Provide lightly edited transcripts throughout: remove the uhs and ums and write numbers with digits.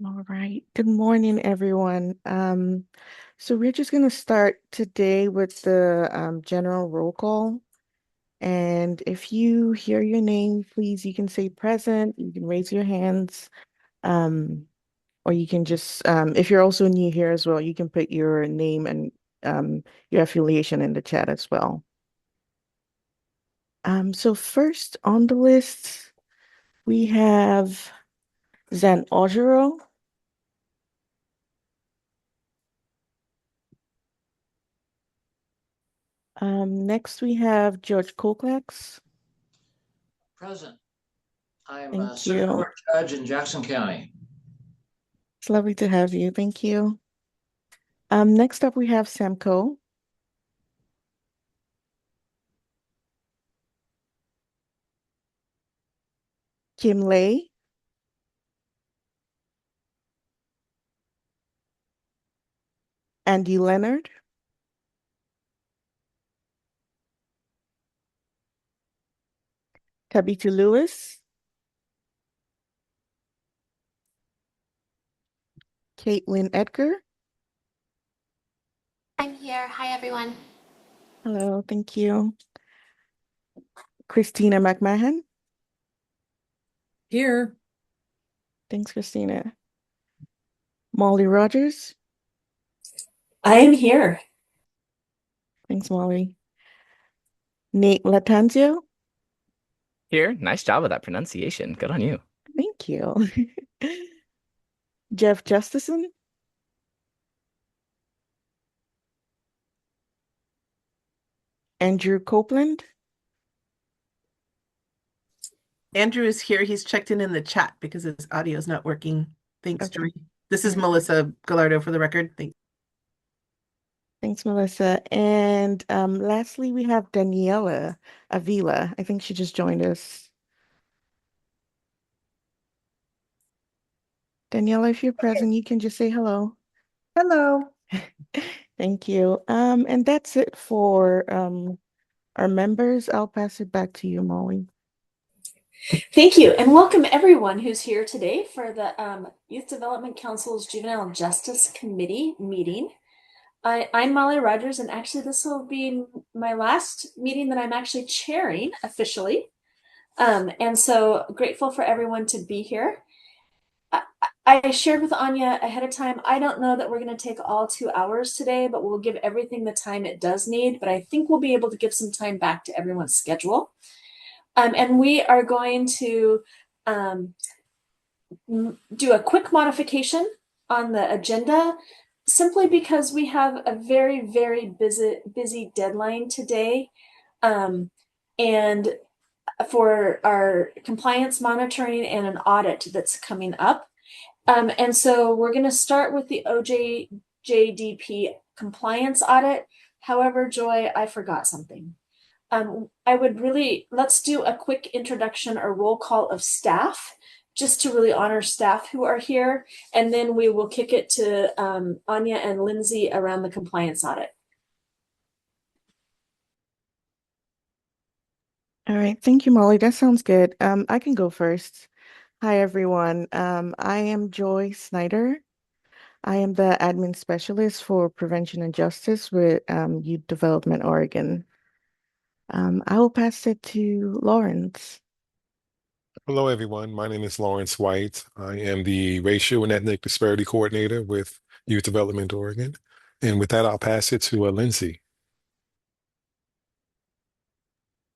All right. Good morning, everyone. So we're just going to start today with the general roll call. And if you hear your name, please, you can say present, you can raise your hands, um, or you can just, if you're also new here as well, you can put your name and your affiliation in the chat as well. So first on the list, we have Zan Ojiro. Next we have George Koklax. Present. I am a Thank circuit you. court judge in Jackson County. It's lovely to have you. Thank you. Next up we have Sam Coe. Kim Lay. Andy Leonard. Tabitha Lewis. Caitlin Edgar. I'm here. Hi, everyone. Hello, thank you. Christina McMahon. Here. Thanks, Christina. Molly Rogers. I am here. Thanks, Molly. Nate Latanzio. Here, nice job with that pronunciation. Good on you. Thank you. Jeff Justison. Andrew Copeland. Andrew is here. He's checked in the chat because his audio is not working. Thanks, Okay. Jory. This is Melissa Gallardo for the record. Thanks. Thanks, Melissa. And lastly, we have Daniela Avila. I think she just joined us. Daniela, if you're present, you can just say hello. Hello. Thank you. And that's it for our members. I'll pass it back to you, Molly. Thank you, and welcome everyone who's here today for the Youth Development Council's Juvenile Justice Committee meeting. I'm Molly Rogers, and actually this will be my last meeting that I'm actually chairing officially. And so grateful for everyone to be here. I shared with Anya ahead of time, I don't know that we're going to take all 2 hours today, but we'll give everything the time it does need. But I think we'll be able to give some time back to everyone's schedule. And we are going to do a quick modification on the agenda simply because we have a very, very busy deadline today. And for our compliance monitoring and an audit that's coming up. And so we're going to start with the OJJDP compliance audit. However, Joy, I forgot something. Let's do a quick introduction or roll call of staff, just to really honor staff who are here. And then we will kick it to Anya and Lindsay around the compliance audit. All right, thank you, Molly. That sounds good. I can go first. Hi, everyone. I am Joy Snyder. I am the admin specialist for prevention and justice with Youth Development Oregon. I will pass it to Lawrence. Hello, everyone. My name is Lawrence White. I am the Racial and Ethnic Disparity Coordinator with Youth Development Oregon. And with that, I'll pass it to Lindsay.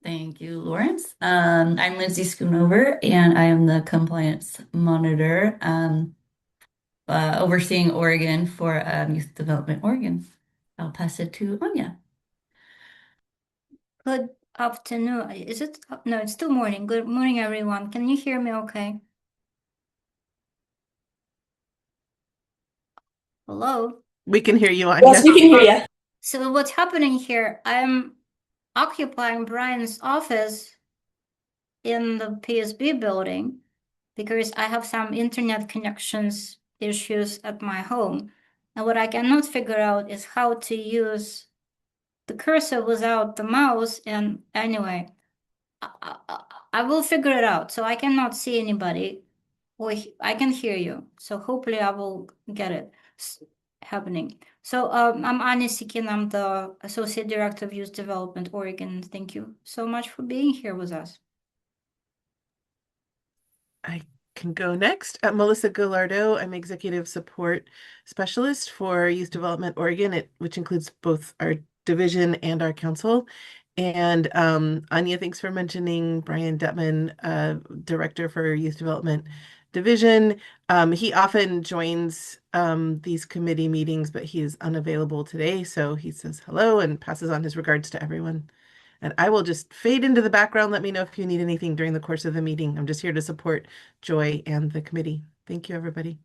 Thank you, Lawrence. I'm Lindsay Schoonover, and I am the compliance monitor overseeing Oregon for Youth Development Oregon. I'll pass it to Anya. Good afternoon. Is it? No, it's still morning. Good morning, everyone. Can you hear me okay? Hello? We can hear you, Anya. Yes, we can hear you. So what's happening here? I'm occupying Brian's office in the PSB building because I have some internet connections issues at my home. And what I cannot figure out is how to use the cursor without the mouse. And anyway, I will figure it out. So I cannot see anybody. I can hear you, so hopefully I will get it happening. So I'm Anya Sikin. I'm the Associate Director of Youth Development, Oregon. Thank you so much for being here with us. I can go next. Melissa Gallardo. I'm Executive Support Specialist for Youth Development Oregon, which includes both our division and our council. And Anya, thanks for mentioning Brian Detman, Director for Youth Development Division. He often joins these committee meetings, but he is unavailable today. So he says hello and passes on his regards to everyone. And I will just fade into the background. Let me know if you need anything during the course of the meeting. I'm just here to support Joy and the committee. Thank you, everybody.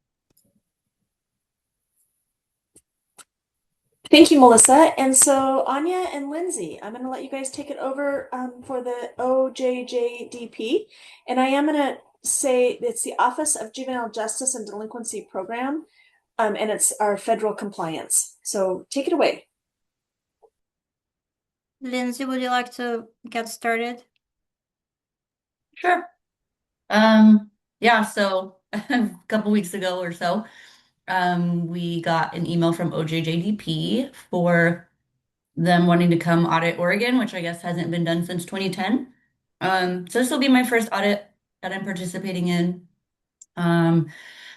Thank you, Melissa. And so Anya and Lindsay, I'm going to let you guys take it over for the OJJDP. And I am going to say it's the Office of Juvenile Justice and Delinquency Program, and it's our federal compliance. So take it away. Lindsay, would you like to get started? Sure. Yeah, so a couple weeks ago or so, we got an email from OJJDP for them wanting to come audit Oregon, which I guess hasn't been done since 2010. So this will be my first audit that I'm participating in.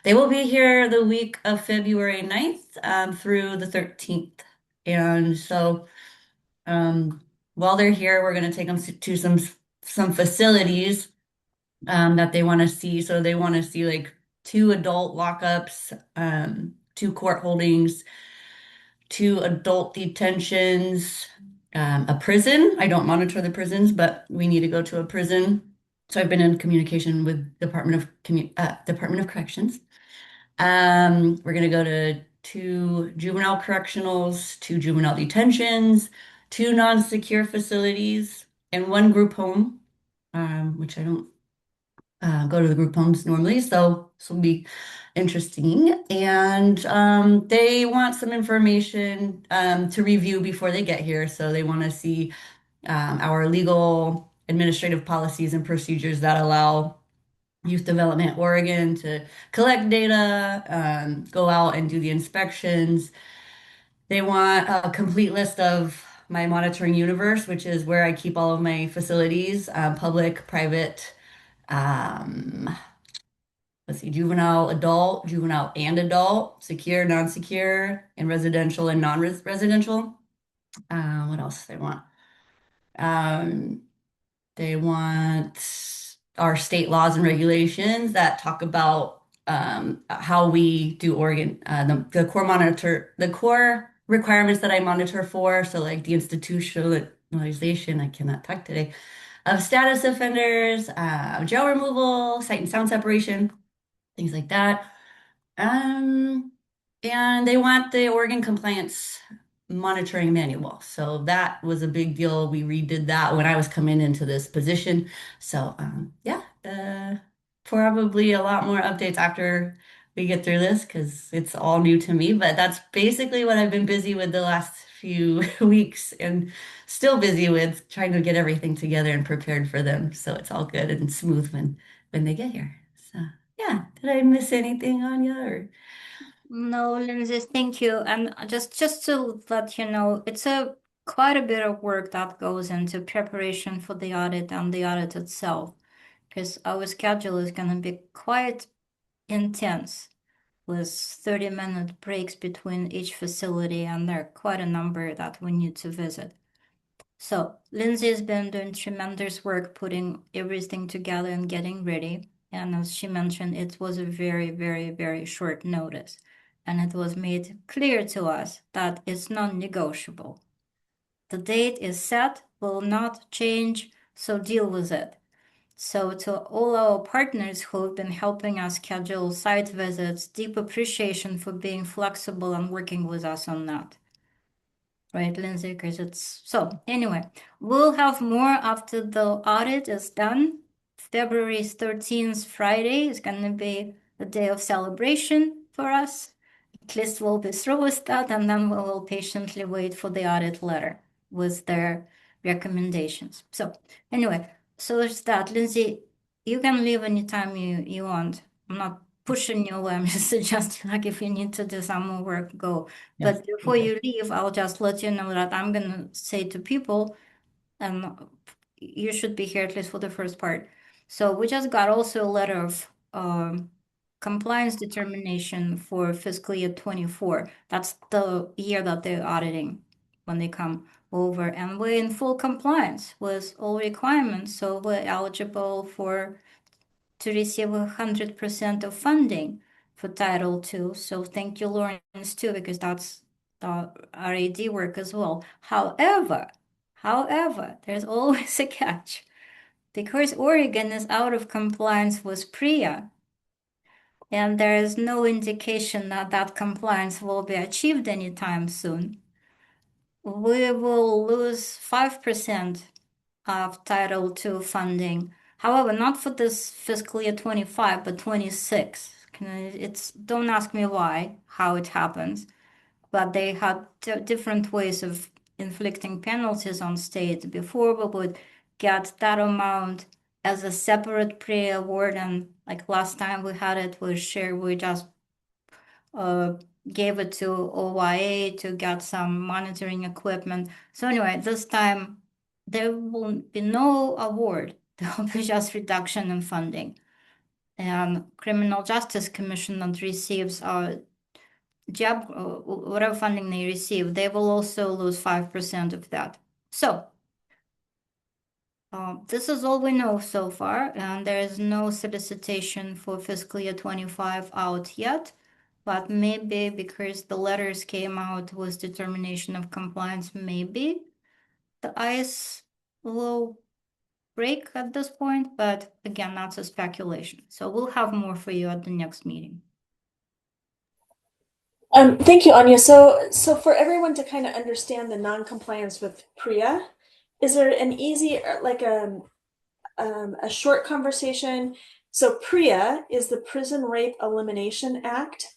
They will be here the week of February 9th through the 13th. And so while they're here, we're going to take them to some facilities that they want to see. So they want to see like 2 adult lockups, 2 court holdings, 2 adult detentions, a prison. I don't monitor the prisons, but we need to go to a prison. So I've been in communication with Department of Corrections. We're gonna go to 2 juvenile correctionals, 2 juvenile detentions, 2 non-secure facilities, and 1 group home, which I don't go to the group homes normally, so this will be interesting. And they want some information to review before they get here. So they want to see our legal administrative policies and procedures that allow Youth Development Oregon to collect data, go out and do the inspections. They want a complete list of my monitoring universe, which is where I keep all of my facilities, public, private, let's see, juvenile, adult, juvenile and adult, secure, non-secure, and residential and non-residential. What else do they want? They want our state laws and regulations that talk about how we do Oregon, the core requirements that I monitor for. So like the institutionalization, I cannot talk today, of status offenders, jail removal, sight and sound separation, things like that. And they want the Oregon compliance monitoring manual. So that was a big deal. We redid that when I was coming into this position. So yeah, probably a lot more updates after we get through this because it's all new to me. But that's basically what I've been busy with the last few weeks and still busy with trying to get everything together and prepared for them. So it's all good and smooth when they get here. So yeah, did I miss anything, Anya? Or No, Lindsay, thank you. And just to let you know, it's quite a bit of work that goes into preparation for the audit and the audit itself, because our schedule is going to be quite intense with 30-minute breaks between each facility, and there are quite a number that we need to visit. So Lindsay has been doing tremendous work putting everything together and getting ready. And as she mentioned, it was a very, very, very short notice. And it was made clear to us that it's non-negotiable. The date is set, will not change, so deal with it. So to all our partners who have been helping us schedule site visits, deep appreciation for being flexible and working with us on that. Right, Lindsay, because it's so anyway, we'll have more after the audit is done. February 13th, Friday, is going to be a day of celebration for us. At least we'll be through with that, and then we will patiently wait for the audit letter with their recommendations. So anyway, so there's that. Lindsay, you can leave anytime you want. I'm not pushing you. I'm just suggesting like if you need to do some more work, go. Yes. But before you leave, I'll just let you know that I'm gonna say to people, and you should be here at least for the first part. So we just got also a letter of compliance determination for fiscal year 24. That's the year that they're auditing when they come over, and we're in full compliance with all requirements. So we're eligible to receive 100% of funding for Title II. So thank you, Lawrence, too, because that's RAD work as well. However, there's always a catch. Because Oregon is out of compliance with PREA, and there is no indication that that compliance will be achieved anytime soon, we will lose 5% of Title II funding. However, not for this fiscal year 25, but 26. Don't ask me why, how it happens, but they had different ways of inflicting penalties on states. Before we would get that amount as a separate pre-award, and like last time we had it with share, we just gave it to OYA to get some monitoring equipment. So anyway, this time there will be no award. There will be just reduction in funding. And Criminal Justice Commission that receives job, whatever funding they receive, they will also lose 5% of that. So this is all we know so far, and there is no solicitation for fiscal year 25 out yet. But maybe because the letters came out with determination of compliance, maybe the ice will break at this point. But again, that's a speculation. So we'll have more for you at the next meeting. Thank you, Anya. So for everyone to kind of understand the non-compliance with PREA, is there an easy, like a short conversation? So PREA is the Prison Rape Elimination Act,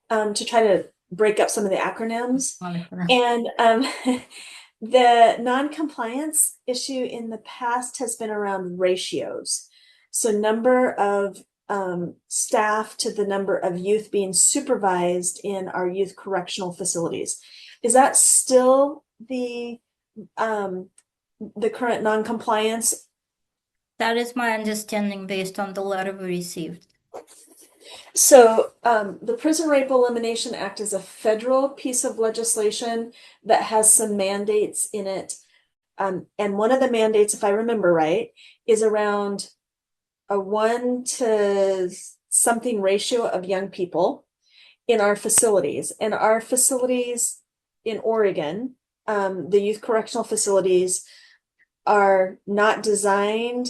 to try to break up some of the acronyms. And the non-compliance issue in the past has been around ratios. So number of staff to the number of youth being supervised in our youth correctional facilities. Is that still the current non-compliance? That is my understanding based on the letter we received. So the Prison Rape Elimination Act is a federal piece of legislation that has some mandates in it. And one of the mandates, if I remember right, is around a 1 to something ratio of young people in our facilities. And our facilities in Oregon, the youth correctional facilities, are not designed,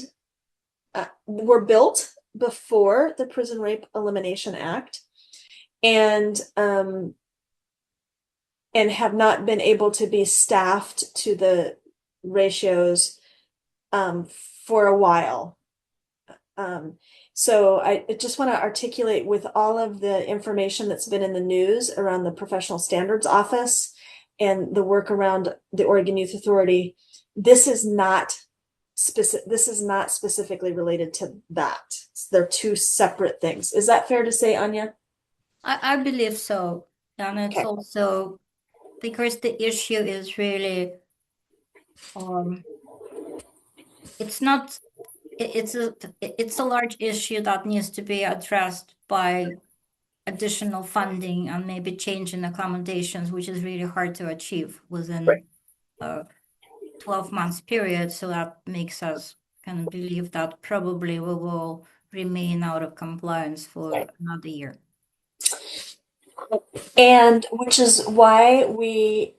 were built before the Prison Rape Elimination Act, and have not been able to be staffed to the ratios for a while. So I just want to articulate, with all of the information that's been in the news around the Professional Standards Office and the work around the Oregon Youth Authority, this is not specifically related to that. They're two separate things. Is that fair to say, Anya? I believe so. And it's also because the issue is really, it's a large issue that needs to be addressed by additional funding and maybe change in accommodations, which is really hard to achieve within a 12 months period. So that makes us kind of believe that probably we will remain out of compliance for another year. And which is why we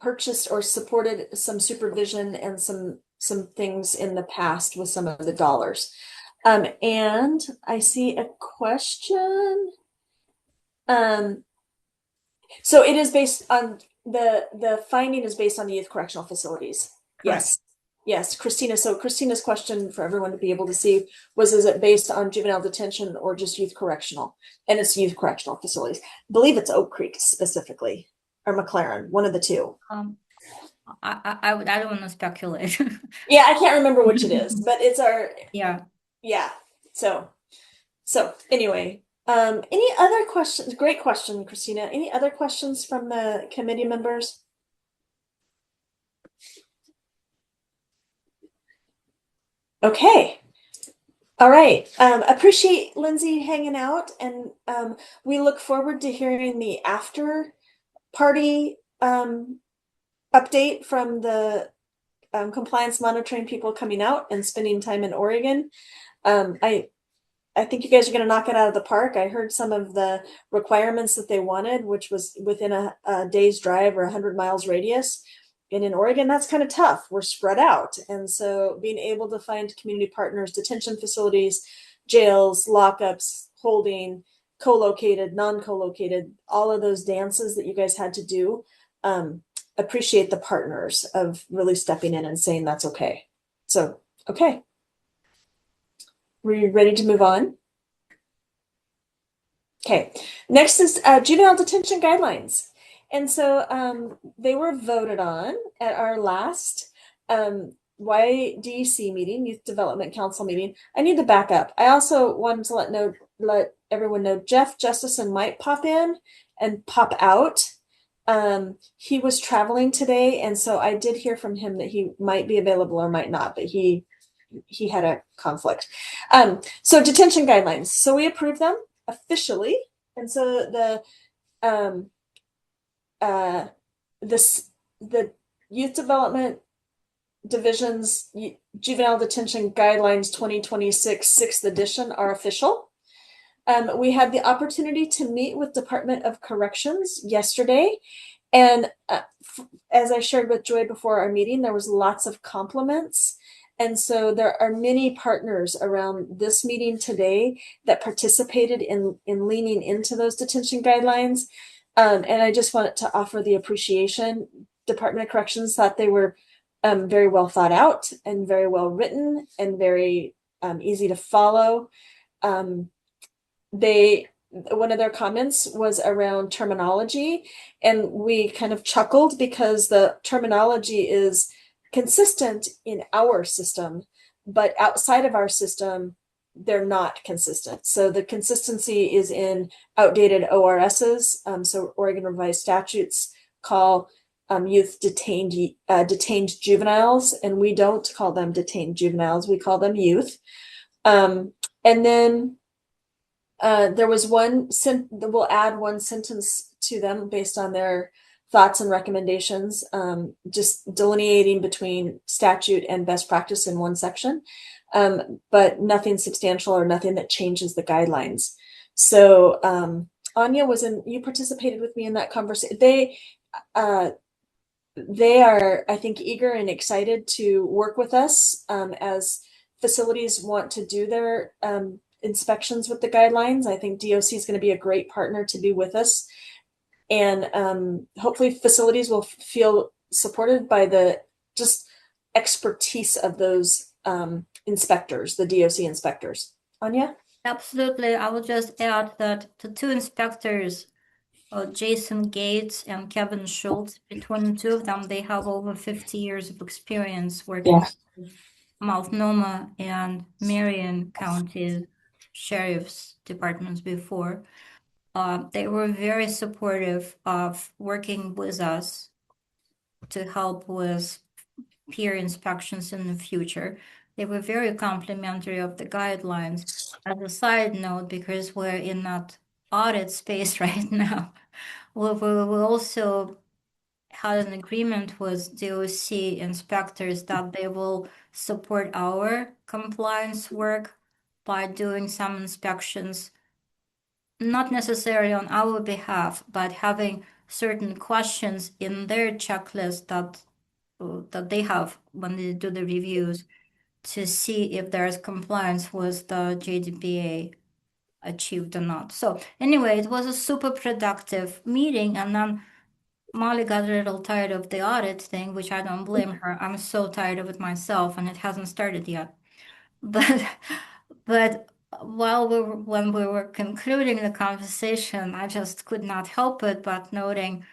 purchased or supported some supervision and some things in the past with some of the dollars. And I see a question. So it is based on the finding is based on the youth correctional facilities. Correct. Yes, Christina. So Christina's question for everyone to be able to see was, is it based on juvenile detention or just youth correctional? And it's youth correctional facilities. I believe it's Oak Creek specifically, or McLaren, one of the two. I don't want to speculate. Yeah, I can't remember which it is, but it's our yeah. So So anyway, any other questions? Great question, Christina. Any other questions from the committee members? Okay. All right. Appreciate Lindsay hanging out, and we look forward to hearing the after party update from the compliance monitoring people coming out and spending time in Oregon. I think you guys are going to knock it out of the park. I heard some of the requirements that they wanted, which was within a day's drive or 100 miles radius. And in Oregon, that's kind of tough. We're spread out. And so being able to find community partners, detention facilities, jails, lockups, holding, co-located, non-co-located, all of those dances that you guys had to do, appreciate the partners of really stepping in and saying that's okay. So, okay. We're ready to move on. Okay, next is juvenile detention guidelines. And so they were voted on at our last YDC meeting, Youth Development Council meeting. I need to back up. I also wanted to let everyone know Jeff Justison might pop in and pop out. He was traveling today, and so I did hear from him that he might be available or might not, but he had a conflict. So detention guidelines. So we approved them officially, and so the Youth Development Division's Juvenile Detention Guidelines 2026 6th edition are official. We had the opportunity to meet with Department of Corrections yesterday, and as I shared with Joy before our meeting, there was lots of compliments. And so there are many partners around this meeting today that participated in leaning into those detention guidelines. And I just wanted to offer the appreciation. Department of Corrections thought they were very well thought out and very well written and very easy to follow. One of their comments was around terminology, and we kind of chuckled because the terminology is consistent in our system, but outside of our system, they're not consistent. So the consistency is in outdated ORSs. So Oregon Revised Statutes call youth detained juveniles, and we don't call them detained juveniles. We call them youth. And then there was we'll add one sentence to them based on their thoughts and recommendations, just delineating between statute and best practice in one section, but nothing substantial or nothing that changes the guidelines. So Anya you participated with me in that conversation. They are, I think, eager and excited to work with us as facilities want to do their inspections with the guidelines. I think DOC is going to be a great partner to be with us. And hopefully facilities will feel supported by the just expertise of those inspectors, the DOC inspectors. Anya? Absolutely. I will just add that the two inspectors, Jason Gates and Kevin Schultz, between the two of them, they have over 50 years of experience working with Multnomah and Marion County Sheriff's Departments before. They were very supportive of working with us to help with peer inspections in the future. They were very complimentary of the guidelines. As a side note, because we're in that audit space right now, we also had an agreement with DOC inspectors that they will support our compliance work by doing some inspections, not necessarily on our behalf, but having certain questions in their checklist that they have when they do the reviews to see if there's compliance with the JDPA achieved or not. So anyway, it was a super productive meeting, and then Molly got a little tired of the audit thing, which I don't blame her. I'm so tired of it myself, and it hasn't started yet. But when we were concluding the conversation, I just could not help it but noting,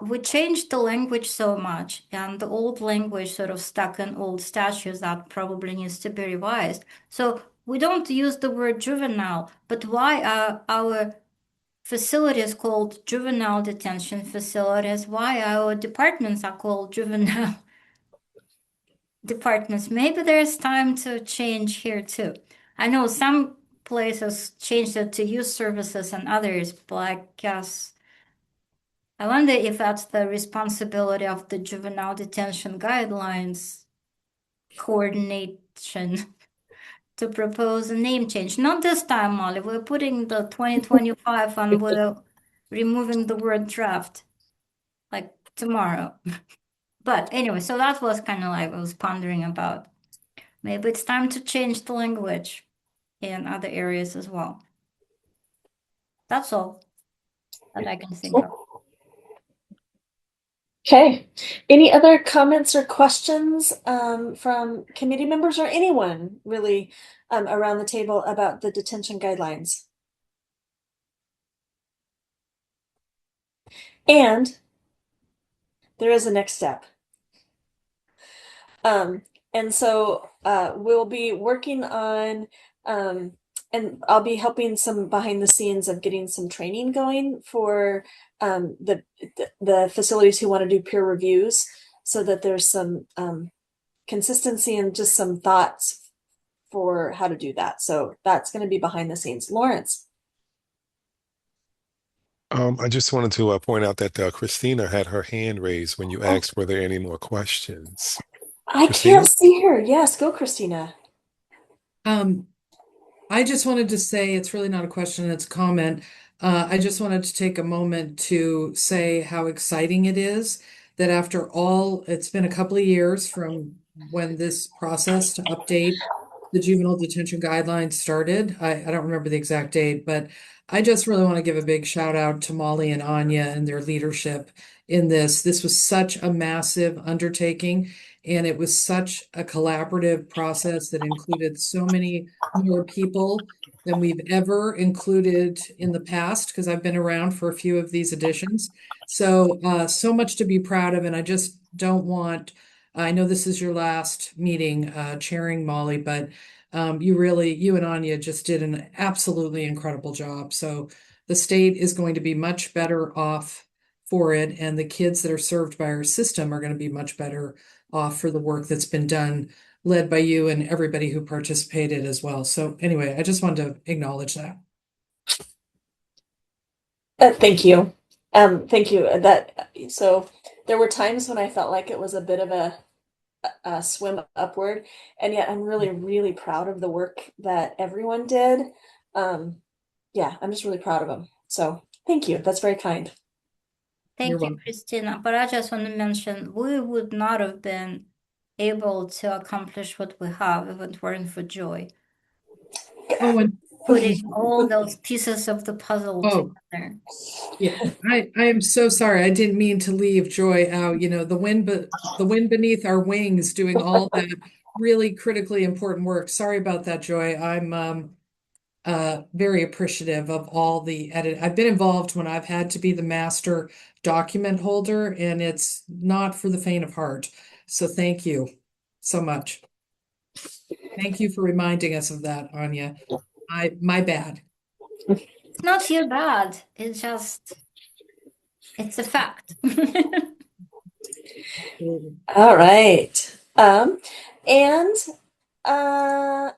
we changed the language so much, and the old language sort of stuck in old statutes that probably needs to be revised. So we don't use the word juvenile, but why are our facilities called juvenile detention facilities? Why our departments are called juvenile departments? Maybe there's time to change here too. I know some places changed it to youth services and others, but I guess I wonder if that's the responsibility of the juvenile detention guidelines coordination to propose a name change. Not this time, Molly. We're putting the 2025 and we're removing the word draft like tomorrow. But anyway, so that was kind of like I was pondering about. Maybe it's time to change the language in other areas as well. That's all that I can think of. Okay. Any other comments or questions from committee members or anyone really around the table about the detention guidelines? And there is a next step. And so we'll be working on, and I'll be helping some behind the scenes of getting some training going for the facilities who want to do peer reviews, so that there's some consistency and just some thoughts for how to do that. So that's going to be behind the scenes. Lawrence. I just wanted to point out that Christina had her hand raised when you asked were there any more questions. I Christina? can't see her. Yes, go, Christina. I just wanted to say, it's really not a question, it's a comment. I just wanted to take a moment to say how exciting it is that after all, it's been a couple of years from when this process to update the juvenile detention guidelines started. I don't remember the exact date, but I just really want to give a big shout out to Molly and Anya and their leadership in this. This was such a massive undertaking, and it was such a collaborative process that included so many more people than we've ever included in the past, because I've been around for a few of these editions. So, so much to be proud of, and I just don't want, I know this is your last meeting, chairing, Molly, but you and Anya just did an absolutely incredible job. So the state is going to be much better off for it, and the kids that are served by our system are going to be much better off for the work that's been done, led by you and everybody who participated as well. So anyway, I just wanted to acknowledge that. Thank you. Thank you. So there were times when I felt like it was a bit of a swim upward, and yet I'm really, really proud of the work that everyone did. Yeah, I'm just really proud of them. So thank you. That's very kind. Thank You're you, welcome. Christina. But I just want to mention we would not have been able to accomplish what we have if it weren't for Joy Oh, and putting all those pieces of the puzzle together. yeah, I am so sorry. I didn't mean to leave Joy out. You know, the wind beneath our wings, doing all that really critically important work. Sorry about that, Joy. I'm very appreciative of all the edit. I've been involved when I've had to be the master document holder, and it's not for the faint of heart. So thank you so much. Thank you for reminding us of that, Anya. My bad. It's not your bad. It's a fact. All right. And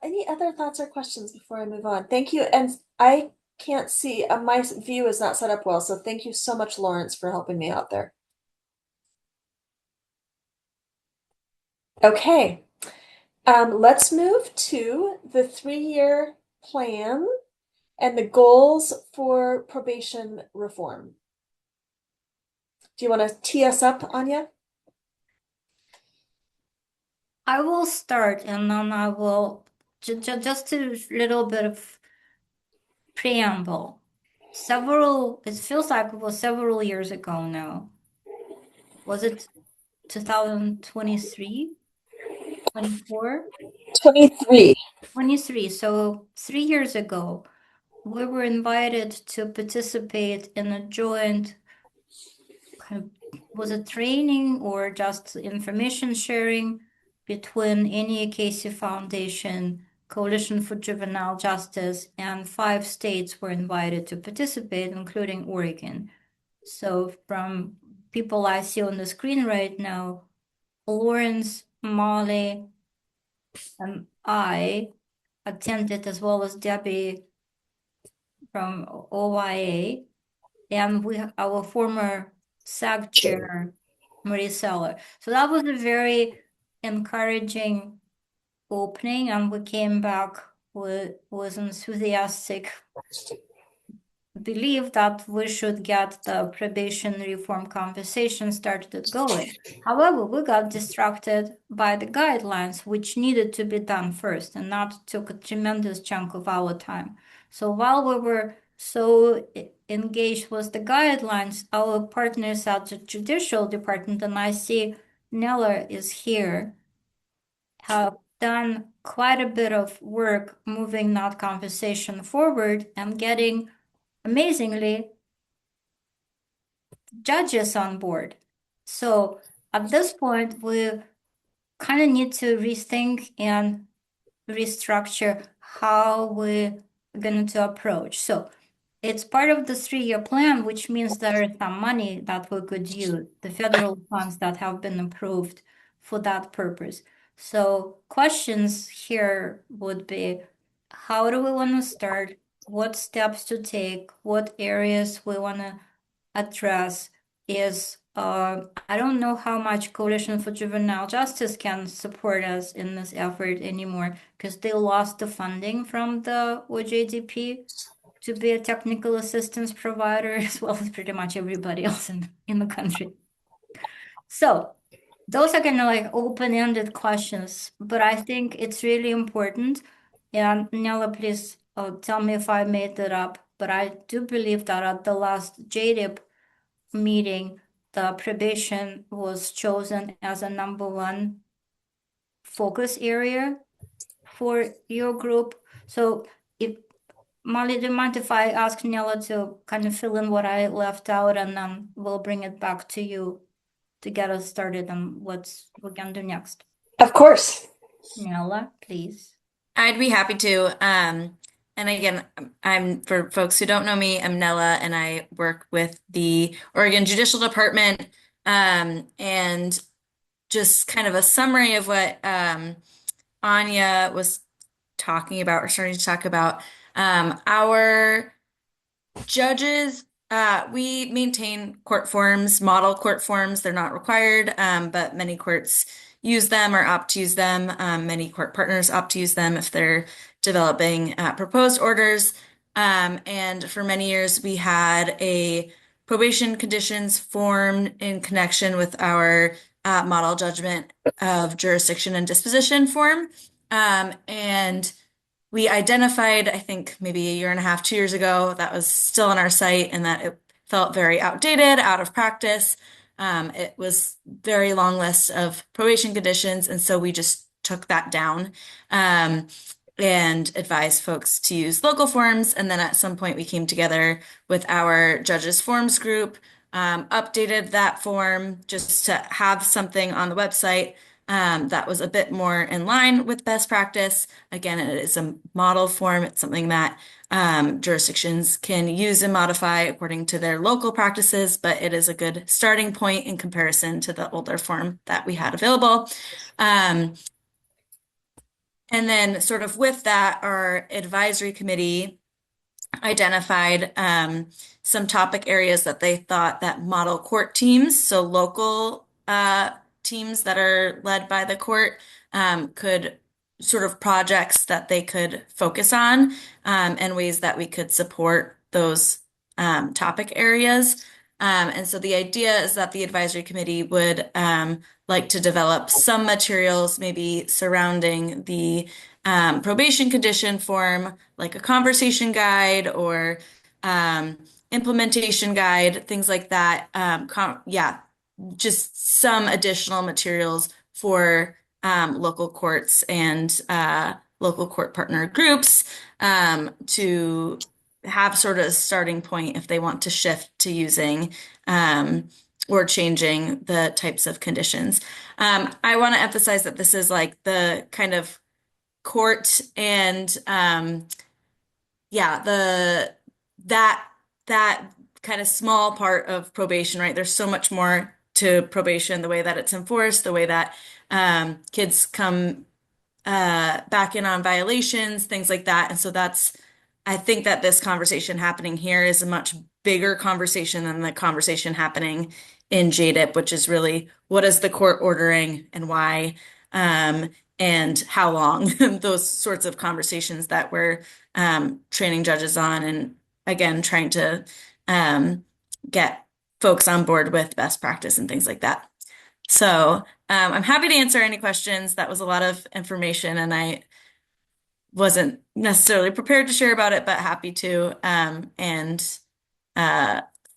any other thoughts or questions before I move on? Thank you. And I can't see, my view is not set up well, so thank you so much, Lawrence, for helping me out there. Okay. Let's move to the 3-year plan and the goals for probation reform. Do you want to tee us up, Anya? I will start, and then I will just a little bit of preamble. It feels like it was several years ago now. Was it 2023? 24? 23. 23. So 3 years ago, we were invited to participate in a joint kind of, was it training or just information sharing between NEAKC Foundation Coalition for Juvenile Justice, and 5 states were invited to participate, including Oregon. So from people I see on the screen right now, Lawrence, Molly, and I attended, as well as Debbie from OYA, and our former SAG chair, Marie Seller. So that was a very encouraging opening, and we came back with enthusiastic belief that we should get the probation reform conversation started going. However, we got distracted by the guidelines, which needed to be done first, and that took a tremendous chunk of our time. So while we were so engaged with the guidelines, our partners at the Judicial Department, and I see Nella is here, have done quite a bit of work moving that conversation forward and getting, amazingly, judges on board. So at this point, we kind of need to rethink and restructure how we're going to approach. So it's part of the 3-year plan, which means there is some money that we could use, the federal funds that have been approved for that purpose. So questions here would be, how do we want to start? What steps to take? What areas we want to address? I don't know how much Coalition for Juvenile Justice can support us in this effort anymore, because they lost the funding from the OJDP to be a technical assistance provider, as well as pretty much everybody else in the country. So those are kind of like open-ended questions, but I think it's really important. And Nella, please tell me if I made that up, but I do believe that at the last JDIP meeting, the probation was chosen as a #1 focus area for your group. So if Molly, do you mind if I ask Nella to kind of fill in what I left out, and then we'll bring it back to you to get us started on what we're gonna do next? Of course. Nella, please. I'd be happy to. And again, for folks who don't know me, I'm Nella, and I work with the Oregon Judicial Department. And just kind of a summary of what Anya was talking about, or starting to talk about. Our judges, we maintain court forms, model court forms. They're not required, but many courts use them or opt to use them. Many court partners opt to use them if they're developing proposed orders. And for many years, we had a probation conditions form in connection with our model judgment of jurisdiction and disposition form. And we identified, I think maybe a year and a half, 2 years ago, that was still on our site and that it felt very outdated, out of practice. It was very long list of probation conditions, and so we just took that down and advised folks to use local forms. And then at some point we came together with our judges forms group, updated that form just to have something on the website that was a bit more in line with best practice. Again, it is a model form. It's something that jurisdictions can use and modify according to their local practices, but it is a good starting point in comparison to the older form that we had available. And then sort of with that, our advisory committee identified some topic areas that they thought that model court teams, so local teams that are led by the court, could sort of projects that they could focus on, and ways that we could support those topic areas. And so the idea is that the advisory committee would like to develop some materials maybe surrounding the probation condition form, like a conversation guide or implementation guide, things like that. Just some additional materials for local courts and local court partner groups to have sort of a starting point if they want to shift to using or changing the types of conditions. I want to emphasize that this is like the kind of court and yeah, that kind of small part of probation, right? There's so much more to probation, the way that it's enforced, the way that kids come back in on violations, things like that. And so I think that this conversation happening here is a much bigger conversation than the conversation happening in JDIP, which is really what is the court ordering and why, and how long, those sorts of conversations that we're training judges on, and again, trying to get folks on board with best practice and things like that. So I'm happy to answer any questions. That was a lot of information, and I wasn't necessarily prepared to share about it, but happy to. And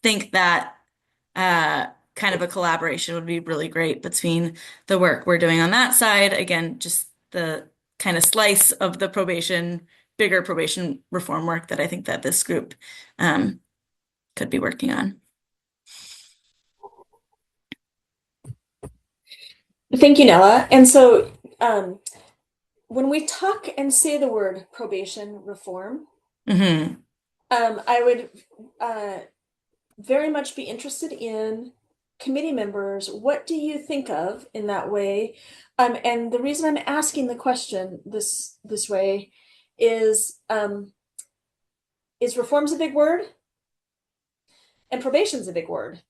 think that kind of a collaboration would be really great between the work we're doing on that side. Again, just the kind of slice of the bigger probation reform work that I think that this group could be working on. Thank you, Nella. And so when we talk and say the word probation reform, I would very much be interested in committee members. What do you think of in that way? And the reason I'm asking the question this way is reform's a big word and probation's a big word.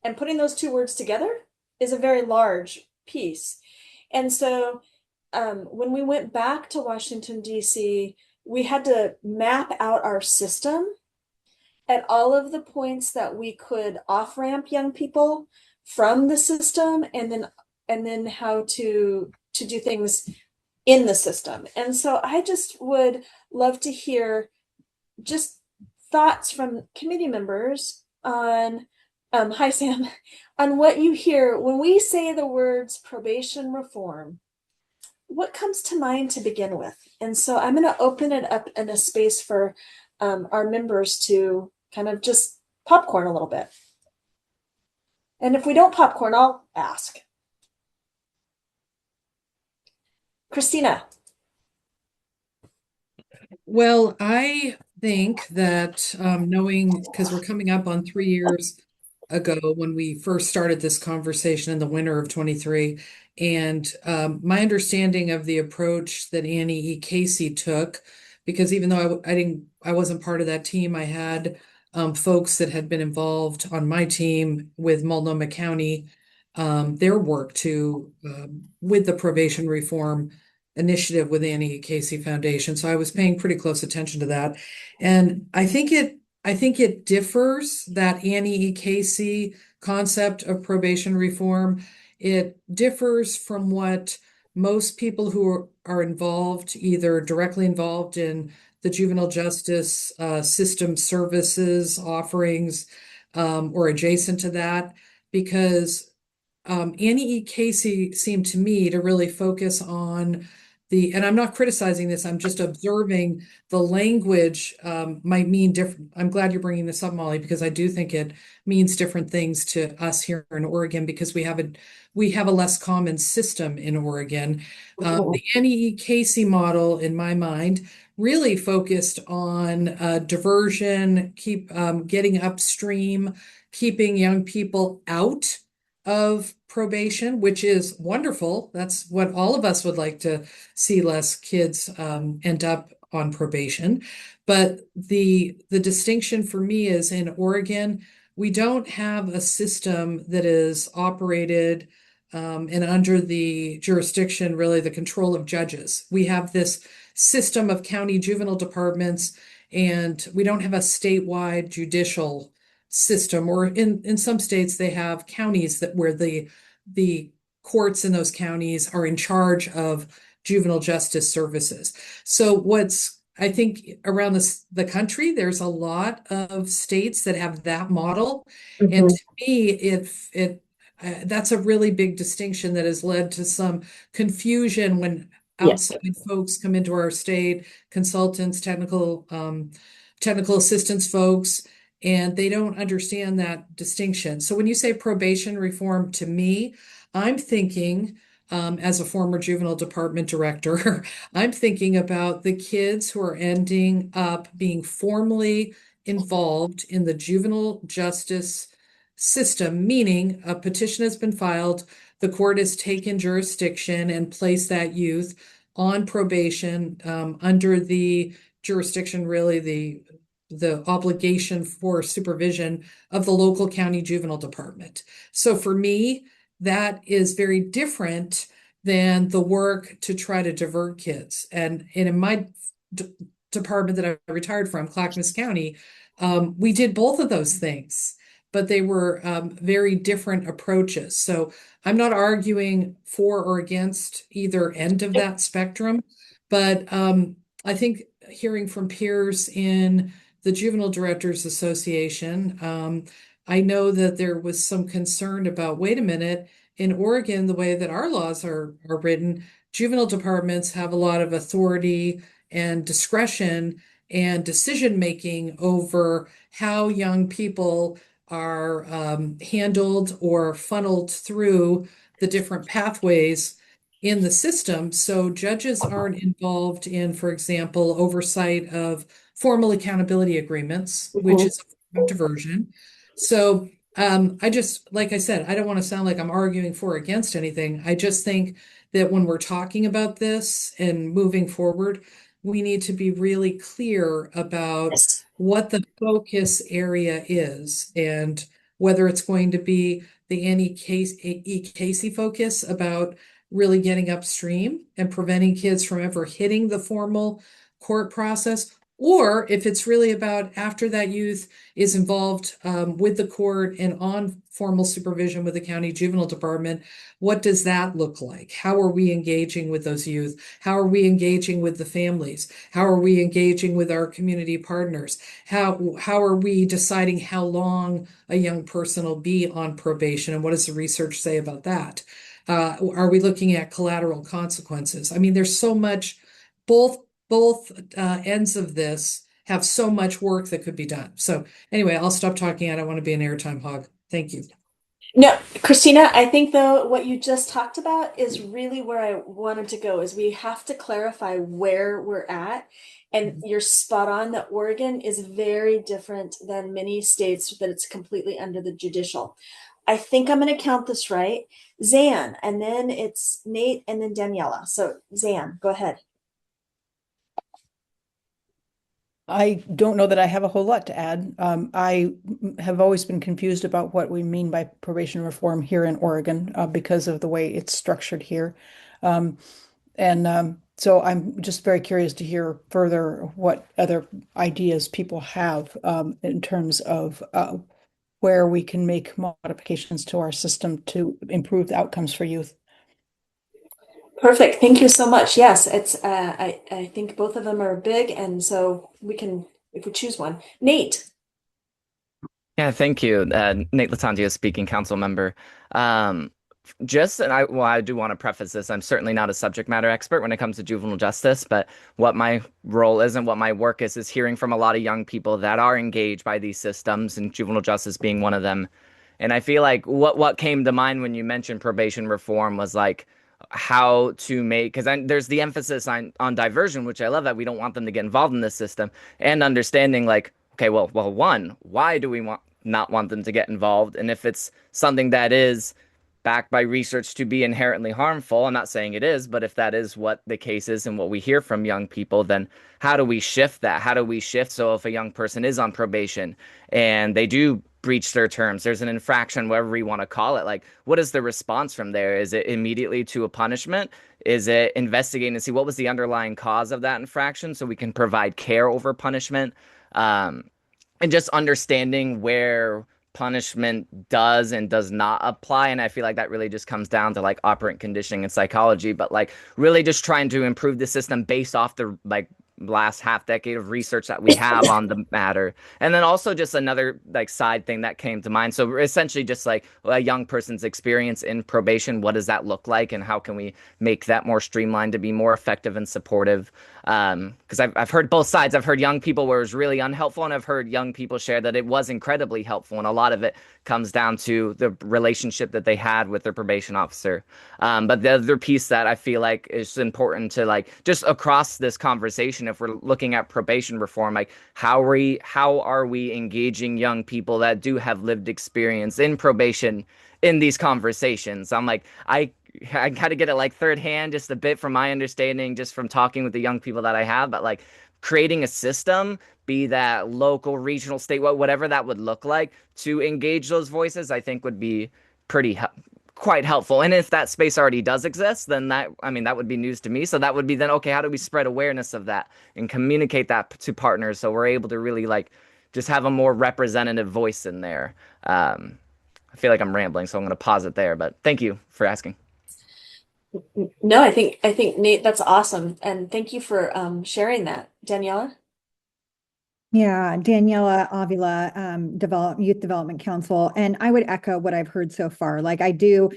And putting those two words together is a very large piece. And so when we went back to Washington, D.C., we had to map out our system at all of the points that we could off-ramp young people from the system, and then how to do things in the system. And so I just would love to hear just thoughts from committee members on, hi Sam, on what you hear when we say the words probation reform. What comes to mind to begin with? And so I'm going to open it up in a space for our members to kind of just popcorn a little bit. And if we don't popcorn, I'll ask. Christina. Well, I think that knowing, because we're coming up on 3 years ago when we first started this conversation in the winter of 23, and my understanding of the approach that Annie E. Casey took, because even though I wasn't part of that team, I had folks that had been involved on my team with Multnomah County, their work with the probation reform initiative with Annie E. Casey Foundation. So I was paying pretty close attention to that. And I think it differs, that Annie E. Casey concept of probation reform. It differs from what most people who are involved, either directly involved in the juvenile justice system services offerings or adjacent to that, because Annie E. Casey seemed to me to really focus on and I'm not criticizing this, I'm just observing the language might mean different. I'm glad you're bringing this up, Molly, because I do think it means different things to us here in Oregon, because we have a less common system in Oregon. The Annie E. Casey model, in my mind, really focused on diversion, getting upstream, keeping young people out of probation, which is wonderful. That's what all of us would like to see, less kids end up on probation. But the distinction for me is, in Oregon, we don't have a system that is operated and under the jurisdiction, really the control of judges. We have this system of county juvenile departments, and we don't have a statewide judicial system, or in some states they have counties where the courts in those counties are in charge of juvenile justice services. So I think around the country, there's a lot of states that have that model. And to me, that's a really big distinction that has led to some confusion when outside folks come into our state, consultants, technical assistance folks, and they don't understand that distinction. So when you say probation reform, to me, I'm thinking as a former juvenile department director, I'm thinking about the kids who are ending up being formally involved in the juvenile justice system, meaning a petition has been filed, the court has taken jurisdiction and placed that youth on probation under the jurisdiction, really the obligation for supervision of the local county juvenile department. So for me, that is very different than the work to try to divert kids. And in my department that I retired from, Clackamas County, we did both of those things, but they were very different approaches. So I'm not arguing for or against either end of that spectrum, but I think hearing from peers in the Juvenile Directors Association, I know that there was some concern about, wait a minute, in Oregon, the way that our laws are written, juvenile departments have a lot of authority and discretion and decision making over how young people are handled or funneled through the different pathways in the system. So judges aren't involved in, for example, oversight of formal accountability agreements, which is a form of diversion. So I just, like I said, I don't want to sound like I'm arguing for or against anything. I just think that when we're talking about this and moving forward, we need to be really clear about what the focus area is and whether it's going to be the Casey focus about really getting upstream and preventing kids from ever hitting the formal court process, or if it's really about after that youth is involved with the court and on formal supervision with the county juvenile department, what does that look like? How are we engaging with those youth? How are we engaging with the families? How are we engaging with our community partners? How are we deciding how long a young person will be on probation, and what does the research say about that? Are we looking at collateral consequences? I mean, there's so much, both ends of this have so much work that could be done. So anyway, I'll stop talking. I don't want to be an airtime hog. Thank you. No, Christina, I think though what you just talked about is really where I wanted to go, is we have to clarify where we're at. And you're spot on that Oregon is very different than many states, that it's completely under the judicial. I think I'm going to count this right. Zan, and then it's Nate, and then Daniela. So Zan, go ahead. I don't know that I have a whole lot to add. I have always been confused about what we mean by probation reform here in Oregon because of the way it's structured here. So I'm just very curious to hear further what other ideas people have in terms of where we can make modifications to our system to improve the outcomes for youth. Perfect. Thank you so much. Yes, it's I think both of them are big, and so we can, if we choose one. Nate. Yeah, thank you. Nate Latanzio speaking, council member. I do want to preface this. I'm certainly not a subject matter expert when it comes to juvenile justice, but what my role is and what my work is hearing from a lot of young people that are engaged by these systems, and juvenile justice being one of them. And I feel like what came to mind when you mentioned probation reform was like how to make, because there's the emphasis on diversion, which I love, that we don't want them to get involved in this system, and understanding like, okay, well, one, why do we not want them to get involved? And if it's something that is backed by research to be inherently harmful, I'm not saying it is, but if that is what the case is and what we hear from young people, then how do we shift that? How do we shift so if a young person is on probation and they do breach their terms, there's an infraction, whatever we want to call it, like what is the response from there? Is it immediately to a punishment? Is it investigating to see what was the underlying cause of that infraction so we can provide care over punishment? And just understanding where punishment does and does not apply. And I feel like that really just comes down to like operant conditioning and psychology, but like really just trying to improve the system based off the like last half decade of research that we have on the matter. And then also just another like side thing that came to mind. So essentially just like a young person's experience in probation, what does that look like and how can we make that more streamlined to be more effective and supportive? Because I've heard both sides. I've heard young people where it was really unhelpful, and I've heard young people share that it was incredibly helpful. And a lot of it comes down to the relationship that they had with their probation officer. But the other piece that I feel like is important to like just across this conversation, if we're looking at probation reform, like how are we engaging young people that do have lived experience in probation in these conversations? I'm like, I got to get it like third hand, just a bit from my understanding, just from talking with the young people that I have, but like creating a system, be that local, regional, state, whatever that would look like to engage those voices, I think would be quite helpful. And if that space already does exist, then that would be news to me. So that would be then, okay, how do we spread awareness of that and communicate that to partners so we're able to really like just have a more representative voice in there. I feel like I'm rambling, so I'm going to pause it there, but thank you for asking. No, I think Nate, that's awesome. And thank you for sharing that. Daniela? Yeah, Daniela Avila, Youth Development Council, and I would echo what I've heard so far. Like I do,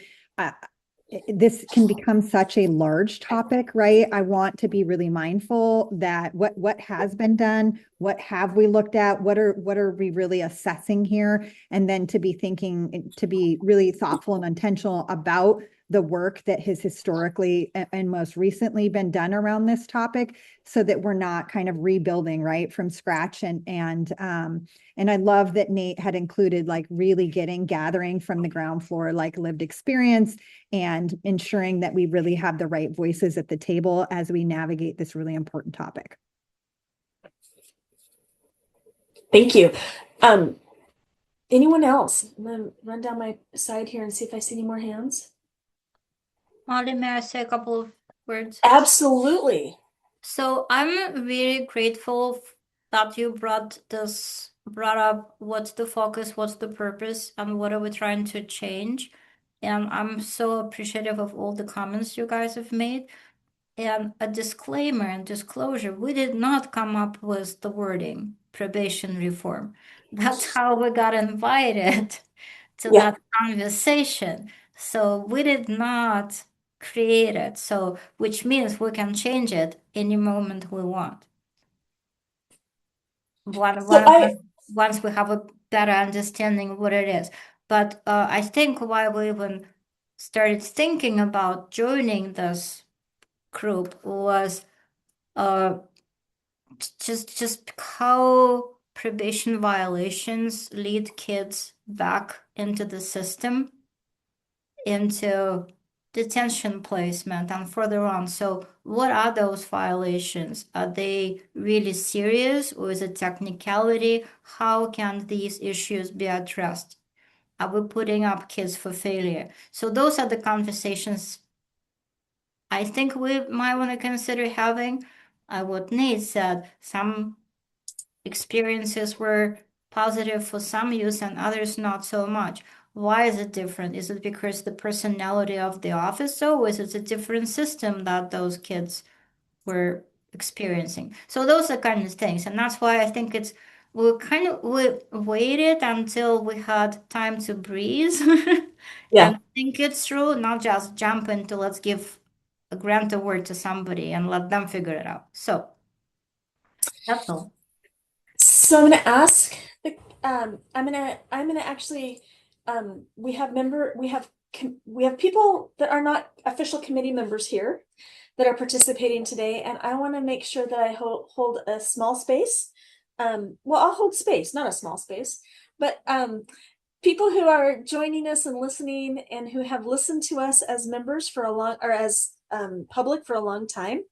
this can become such a large topic, right? I want to be really mindful that what has been done, what have we looked at, what are we really assessing here, and then to be really thoughtful and intentional about the work that has historically and most recently been done around this topic, so that we're not kind of rebuilding right from scratch. And I love that Nate had included like really gathering from the ground floor, like lived experience, and ensuring that we really have the right voices at the table as we navigate this really important topic. Thank you. Anyone else? I'm gonna run down my side here and see if I see any more hands. Molly, may I say a couple of words? Absolutely. So I'm really grateful that you brought up what's the focus, what's the purpose, and what are we trying to change. And I'm so appreciative of all the comments you guys have made. And a disclaimer and disclosure, we did not come up with the wording probation reform. That's how we got invited to Yeah. that conversation. So we did not create it. So which means we can change it any moment we want. Once we have a better understanding of what it is. But I think why we even started thinking about joining this group was just how probation violations lead kids back into the system, into detention placement and further on. So what are those violations? Are they really serious, or is it technicality? How can these issues be addressed? Are we putting up kids for failure? So those are the conversations I think we might want to consider having. What Nate said, some experiences were positive for some youth and others not so much. Why is it different? Is it because the personality of the officer, or is it a different system that those kids were experiencing? So those are kind of things, and that's why I think we waited until we had time to breathe Yeah. and think it through, not just jump into let's give a grant award to somebody and let them figure it out. So that's all. So I'm gonna ask I'm gonna actually we have people that are not official committee members here that are participating today, and I want to make sure that I hold a small space. Well, I'll hold space, not a small space, but people who are joining us and listening and who have listened to us as members for a long, or as public for a long time.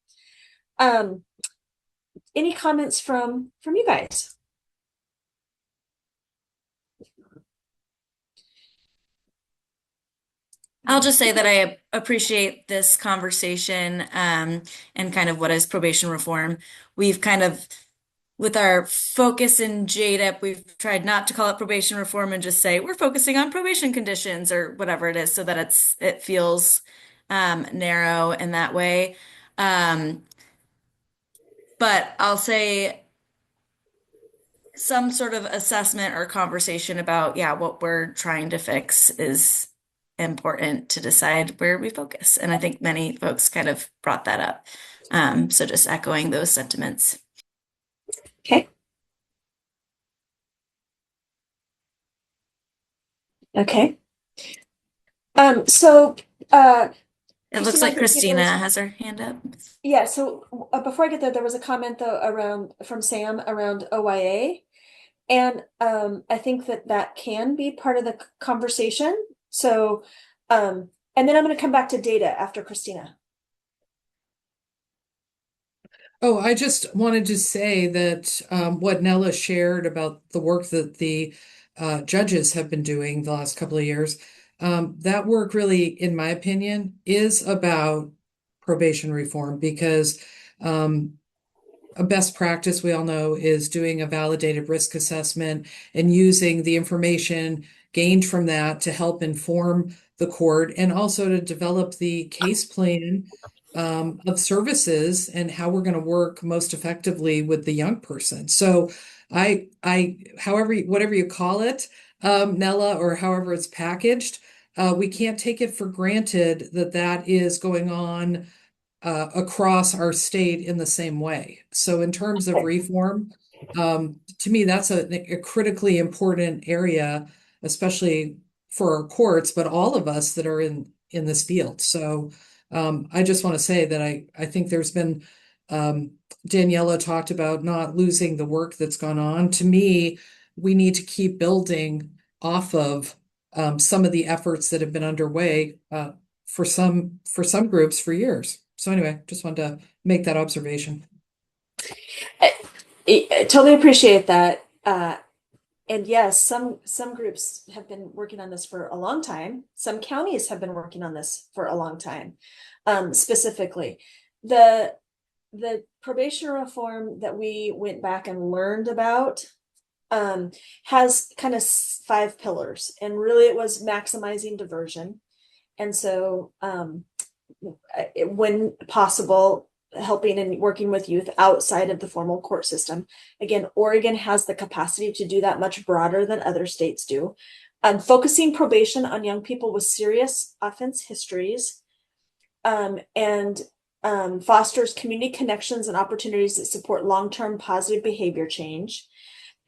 Any comments from you guys? I'll just say that I appreciate this conversation and kind of what is probation reform. We've kind of, with our focus in JDEP, we've tried not to call it probation reform and just say we're focusing on probation conditions or whatever it is, so that it feels narrow in that way. but I'll say some sort of assessment or conversation about, yeah, what we're trying to fix is important to decide where we focus. And I think many folks kind of brought that up. So just echoing those sentiments. Okay. Okay. So It looks like Christina has her hand up. yeah, so before I get there was a comment though around from Sam around OYA. And I think that can be part of the conversation. So, and then I'm going to come back to data after Christina. Oh, I just wanted to say that what Nella shared about the work that the judges have been doing the last couple of years, that work really, in my opinion, is about probation reform because a best practice we all know is doing a validated risk assessment and using the information gained from that to help inform the court and also to develop the case plan of services and how we're going to work most effectively with the young person. So however, whatever you call it, Nella, or however it's packaged, we can't take it for granted that that is going on across our state in the same way. So in terms of reform, to me, that's a critically important area, especially for our courts, but all of us that are in this field. So I just want to say that I think there's been Daniela talked about not losing the work that's gone on. To me, we need to keep building off of some of the efforts that have been underway for some groups for years. So anyway, just wanted to make that observation. I totally appreciate that. And yes, some groups have been working on this for a long time. Some counties have been working on this for a long time. Specifically, the probation reform that we went back and learned about has kind of 5 pillars, and really it was maximizing diversion. And so when possible, helping and working with youth outside of the formal court system. Again, Oregon has the capacity to do that much broader than other states do. Focusing probation on young people with serious offense histories, and fosters community connections and opportunities that support long-term positive behavior change.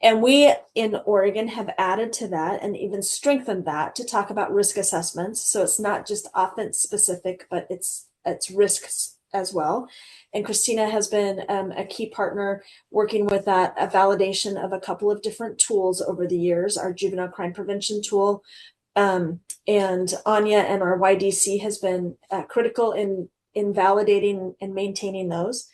And we in Oregon have added to that and even strengthened that to talk about risk assessments. So it's not just offense specific, but it's risks as well. And Christina has been a key partner working with that, a validation of a couple of different tools over the years, our juvenile crime prevention tool, and Anya and our YDC has been critical in validating and maintaining those.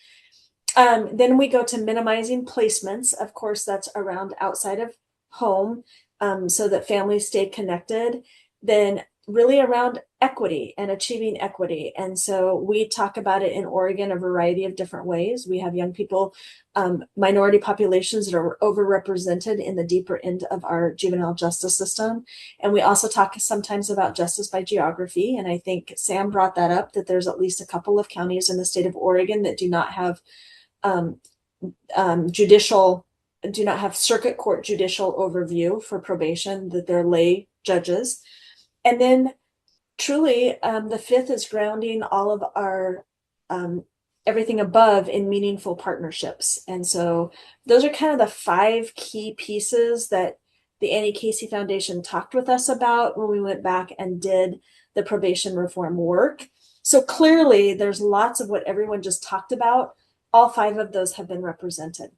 Then we go to minimizing placements. Of course, that's around outside of home, so that families stay connected. Then really around equity and achieving equity. And so we talk about it in Oregon a variety of different ways. We have young people, minority populations that are overrepresented in the deeper end of our juvenile justice system. And we also talk sometimes about justice by geography. And I think Sam brought that up, that there's at least a couple of counties in the state of Oregon that do not have circuit court judicial overview for probation, that they're lay judges. And then truly, the 5th is grounding all of our everything above in meaningful partnerships. And so those are kind of the 5 key pieces that the Annie Casey Foundation talked with us about when we went back and did the probation reform work. So clearly there's lots of what everyone just talked about. All 5 of those have been represented.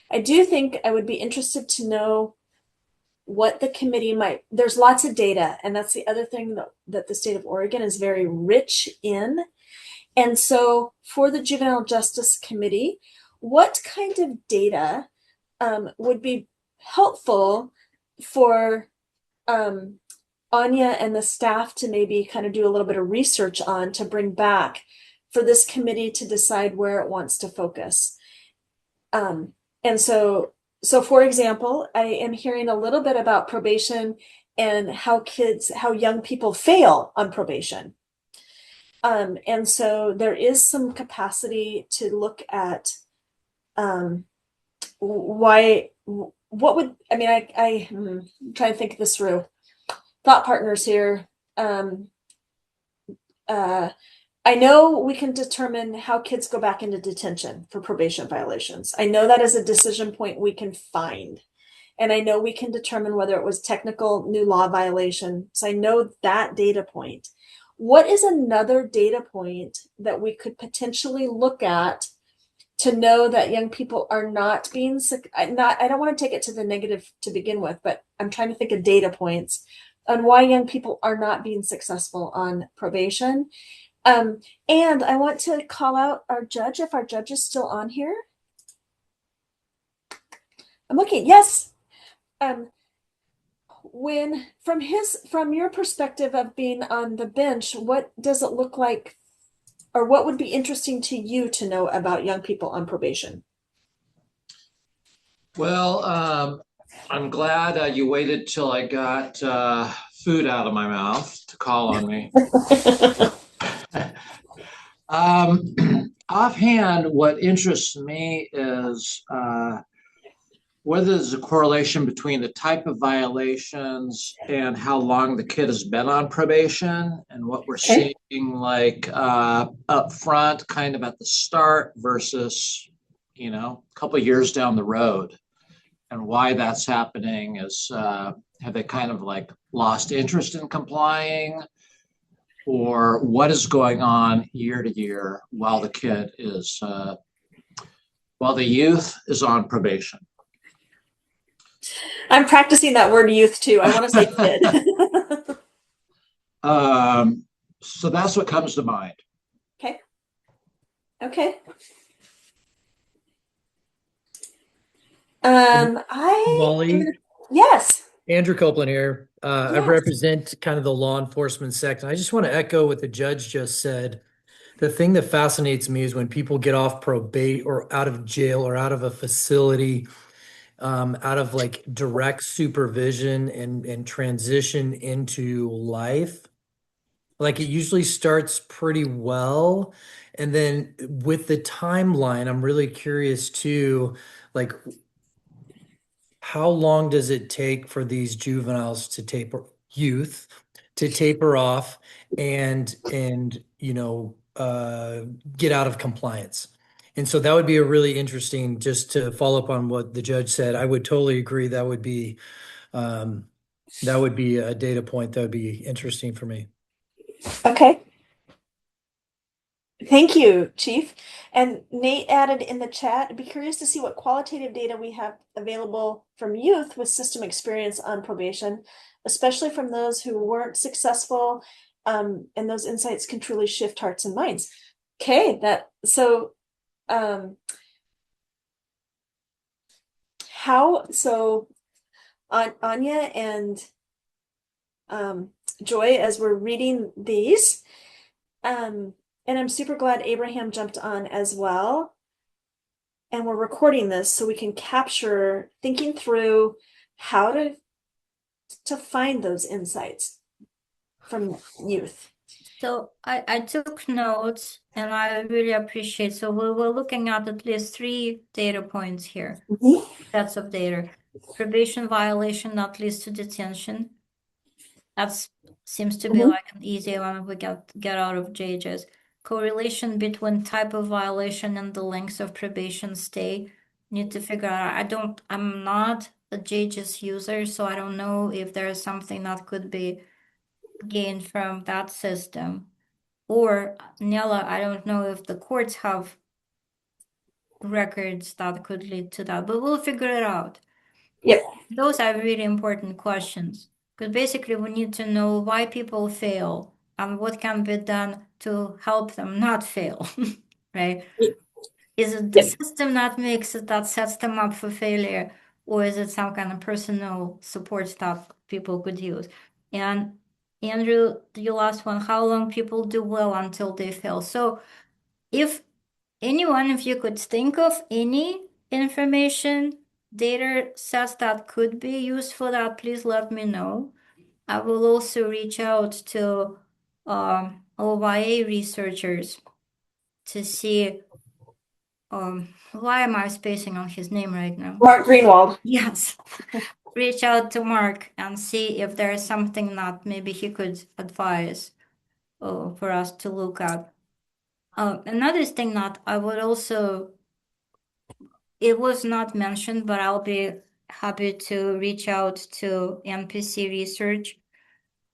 I do think I would be interested to know what the committee there's lots of data, and that's the other thing that the state of Oregon is very rich in. And so for the Juvenile Justice Committee, what kind of data would be helpful for Anya and the staff to maybe kind of do a little bit of research on, to bring back for this committee to decide where it wants to focus? And so for example, I am hearing a little bit about probation and how young people fail on probation. And so there is some capacity to look at why, what would, I mean, I'm trying to think this through. Thought partners here. I know we can determine how kids go back into detention for probation violations. I know that is a decision point we can find. And I know we can determine whether it was technical new law violation. So I know that data point. What is another data point that we could potentially look at to know that young people are not being sick? I don't want to take it to the negative to begin with, but I'm trying to think of data points on why young people are not being successful on probation. And I want to call out our judge, if our judge is still on here. I'm looking, yes. From your perspective of being on the bench, what does it look like, or what would be interesting to you to know about young people on probation? Well, I'm glad you waited till I got food out of my mouth to call on me. Offhand, what interests me is whether there's a correlation between the type of violations and how long the kid has been on probation, and what we're seeing like up front, kind of at the start versus, a couple of years down the road. And why that's happening is have they kind of like lost interest in complying, or what is going on year to year while the kid is while the youth is on probation. I'm practicing that word youth too. I want to say kid. So that's what comes to mind. Okay. Molly, Yes. Andrew Copeland here. I Yes. represent kind of the law enforcement sector. I just want to echo what the judge just said. The thing that fascinates me is when people get off probate or out of jail or out of a facility, out of like direct supervision and transition into life. Like it usually starts pretty well. And then with the timeline, I'm really curious too, like how long does it take for these juveniles to taper off and get out of compliance? And so that would be a really interesting, just to follow up on what the judge said. I would totally agree. That would be a data point that would be interesting for me. Okay. Thank you, Chief. And Nate added in the chat, I'd be curious to see what qualitative data we have available from youth with system experience on probation, especially from those who weren't successful, and those insights can truly shift hearts and minds. Okay, Anya and Joy, as we're reading these, and I'm super glad Abraham jumped on as well. And we're recording this so we can capture thinking through how to find those insights from youth. So I took notes and I really appreciate. So we were looking at least 3 data points here. Sets of data. Probation violation not leads to detention. That seems to be like an easy one if we get out of JJ's. Correlation between type of violation and the length of probation stay. Need to figure out. I'm not a JJ's user, so I don't know if there is something that could be gained from that system. Or Nella, I don't know if the courts have records that could lead to that, but we'll figure it out. Yep. Those are really important questions. Because basically we need to know why people fail and what can be done to help them not fail, right? Is it the system that makes it, that sets them up for failure, or is it some kind of personal support that people could use? And Andrew, the last one, how long people do well until they fail. So if you could think of any information data sets that could be used for that, please let me know. I will also reach out to OYA researchers to see why am I spacing on his name right now? Mark Greenwald. Yes. Reach out to Mark and see if there is something that maybe he could advise for us to look at. Another thing that I would also, it was not mentioned, but I'll be happy to reach out to MPC research,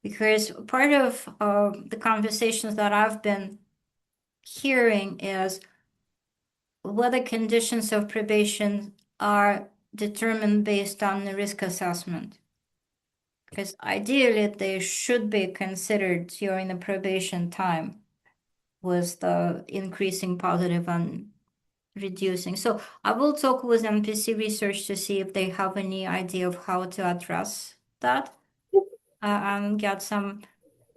because part of the conversations that I've been hearing is whether conditions of probation are determined based on the risk assessment. Because ideally, they should be considered during the probation time with the increasing positive and reducing. So I will talk with MPC research to see if they have any idea of how to address that and get some,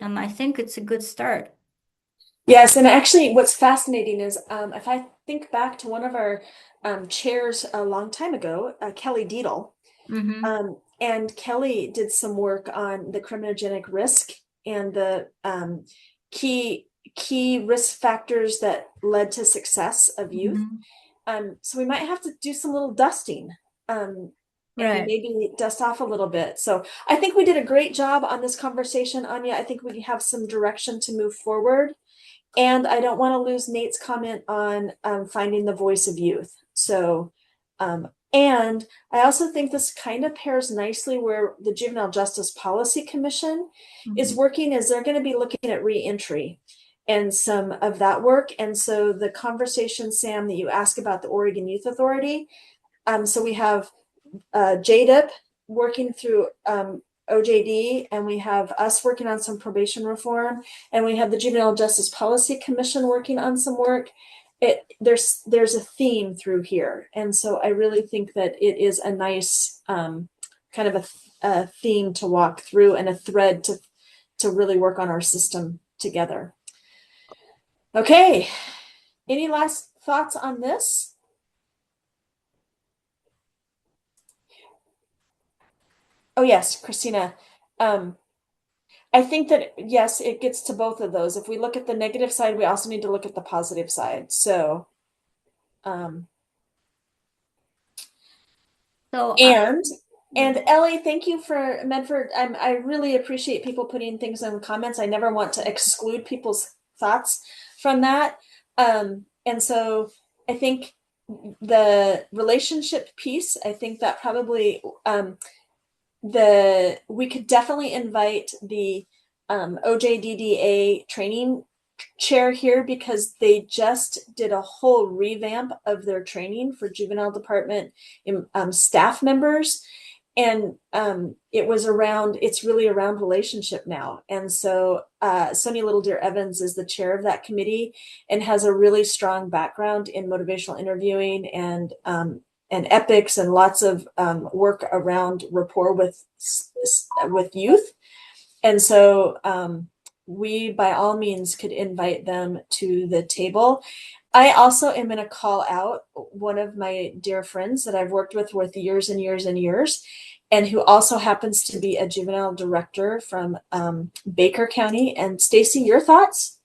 and I think it's a good start. Yes, and actually what's fascinating is if I think back to one of our chairs a long time ago, Kelly Deedle, and Kelly did some work on the criminogenic risk and the key risk factors that led to success of youth. So we might have to do some little dusting and maybe dust off a little bit. So I think we did a great job on this conversation, Anya. I think we have some direction to move forward. And I don't want to lose Nate's comment on finding the voice of youth. So, and I also think this kind of pairs nicely where the Juvenile Justice Policy Commission is working, is they're going to be looking at reentry and some of that work. And so the conversation, Sam, that you asked about the Oregon Youth Authority. So we have JDIP working through OJD, and we have us working on some probation reform, and we have the Juvenile Justice Policy Commission working on some work. There's a theme through here, and so I really think that it is a nice kind of a theme to walk through and a thread to really work on our system together. Okay, any last thoughts on this? Oh yes, Christina. I think that, yes, it gets to both of those. If we look at the negative side, we also need to look at the positive side. So, and Ellie, thank you for Medford. I really appreciate people putting things in the comments. I never want to exclude people's thoughts from that. And so I think the relationship piece, I think that probably we could definitely invite the OJDDA training chair here, because they just did a whole revamp of their training for juvenile department staff members. And it's really around relationship now. And so Sonia Little Deer Evans is the chair of that committee and has a really strong background in motivational interviewing and ethics and lots of work around rapport with youth. And so we, by all means, could invite them to the table. I also am going to call out one of my dear friends that I've worked with years and years and years, and who also happens to be a juvenile director from Baker County. And Stacy, your thoughts?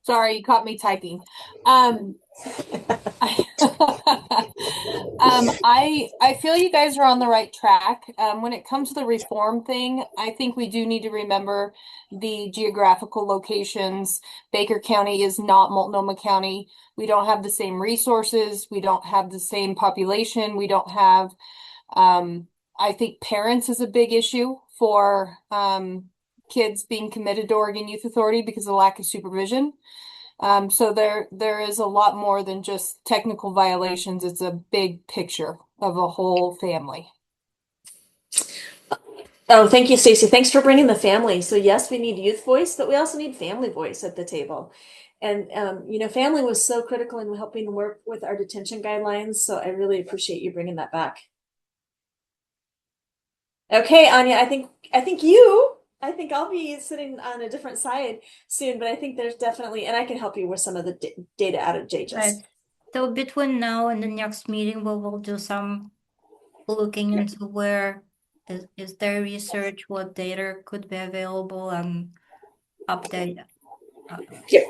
Sorry, you caught me typing. I feel you guys are on the right track. When it comes to the reform thing, I think we do need to remember the geographical locations. Baker County is not Multnomah County. We don't have the same resources. We don't have the same population. We don't have, I think parents is a big issue for kids being committed to Oregon Youth Authority because of lack of supervision. So there is a lot more than just technical violations. It's a big picture of a whole family. Oh, thank you, Stacey. Thanks for bringing the family. So yes, we need youth voice, but we also need family voice at the table. And, family was so critical in helping work with our detention guidelines. So I really appreciate you bringing that back. Okay, Anya, I think I'll be sitting on a different side soon, but I think there's definitely, and I can help you with some of the data out of JJS. Right. So between now and the next meeting, we will do some looking into where is there research, what data could be available, and update Here.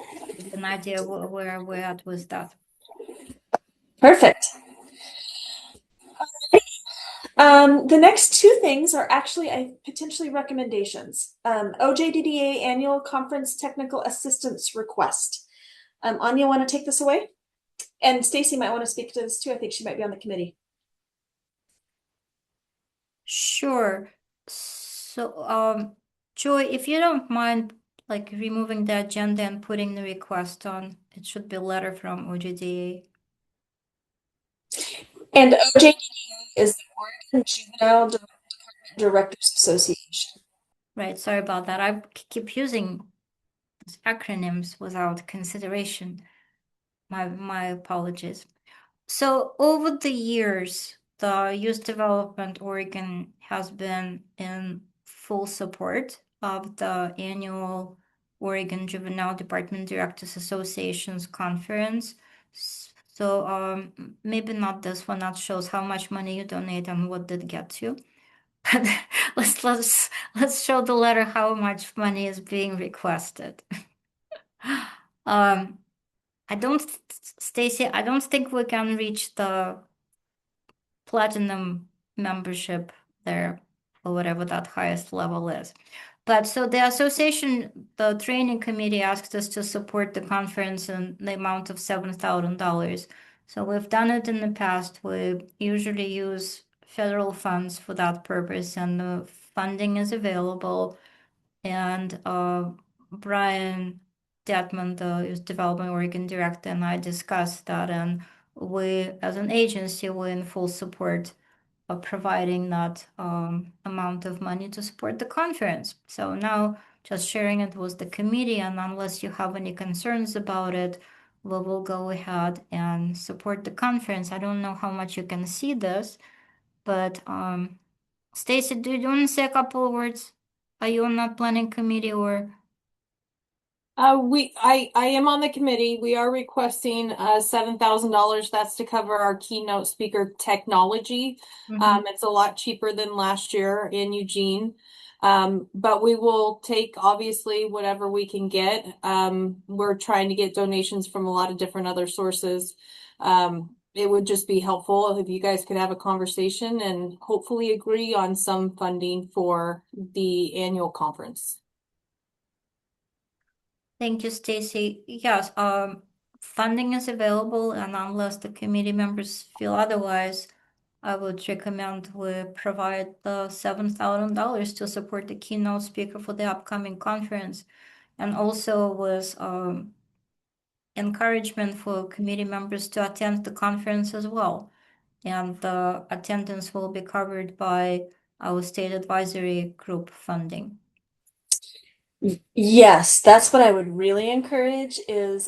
an idea where we're at with that. Perfect. The next two things are actually potentially recommendations. OJDDA Annual Conference Technical Assistance Request. Anya, want to take this away? And Stacy might want to speak to this too. I think she might be on the committee. Sure. So, Joy, if you don't mind, like removing the agenda and putting the request on, it should be a letter from OJDA. And OJDDA is the Oregon Juvenile Development Directors Association. Right, sorry about that. I keep using acronyms without consideration. My apologies. So over the years, the Youth Development Oregon has been in full support of the annual Oregon Juvenile Department Directors Association's conference. So maybe not this one, that shows how much money you donate and what did get to. But let's show the letter how much money is being requested. Stacy, I don't think we can reach the platinum membership there, or whatever that highest level is. But so the association, the training committee asked us to support the conference in the amount of $7,000. So we've done it in the past. We usually use federal funds for that purpose, and the funding is available. And Brian Detman, the Youth Development Oregon Director, and I discussed that, and we, as an agency, we're in full support of providing that amount of money to support the conference. So now just sharing it with the committee, and unless you have any concerns about it, we will go ahead and support the conference. I don't know how much you can see this, but Stacy, do you want to say a couple of words? Are you on that planning committee or? I am on the committee. We are requesting $7,000. That's to cover our keynote speaker technology. It's a lot cheaper than last year in Eugene. But we will take obviously whatever we can get. We're trying to get donations from a lot of different other sources. It would just be helpful if you guys could have a conversation and hopefully agree on some funding for the annual conference. Thank you, Stacy. Yes, funding is available, and unless the committee members feel otherwise, I would recommend we provide the $7,000 to support the keynote speaker for the upcoming conference, and also with encouragement for committee members to attend the conference as well. And the attendance will be covered by our state advisory group funding. Yes, that's what I would really encourage is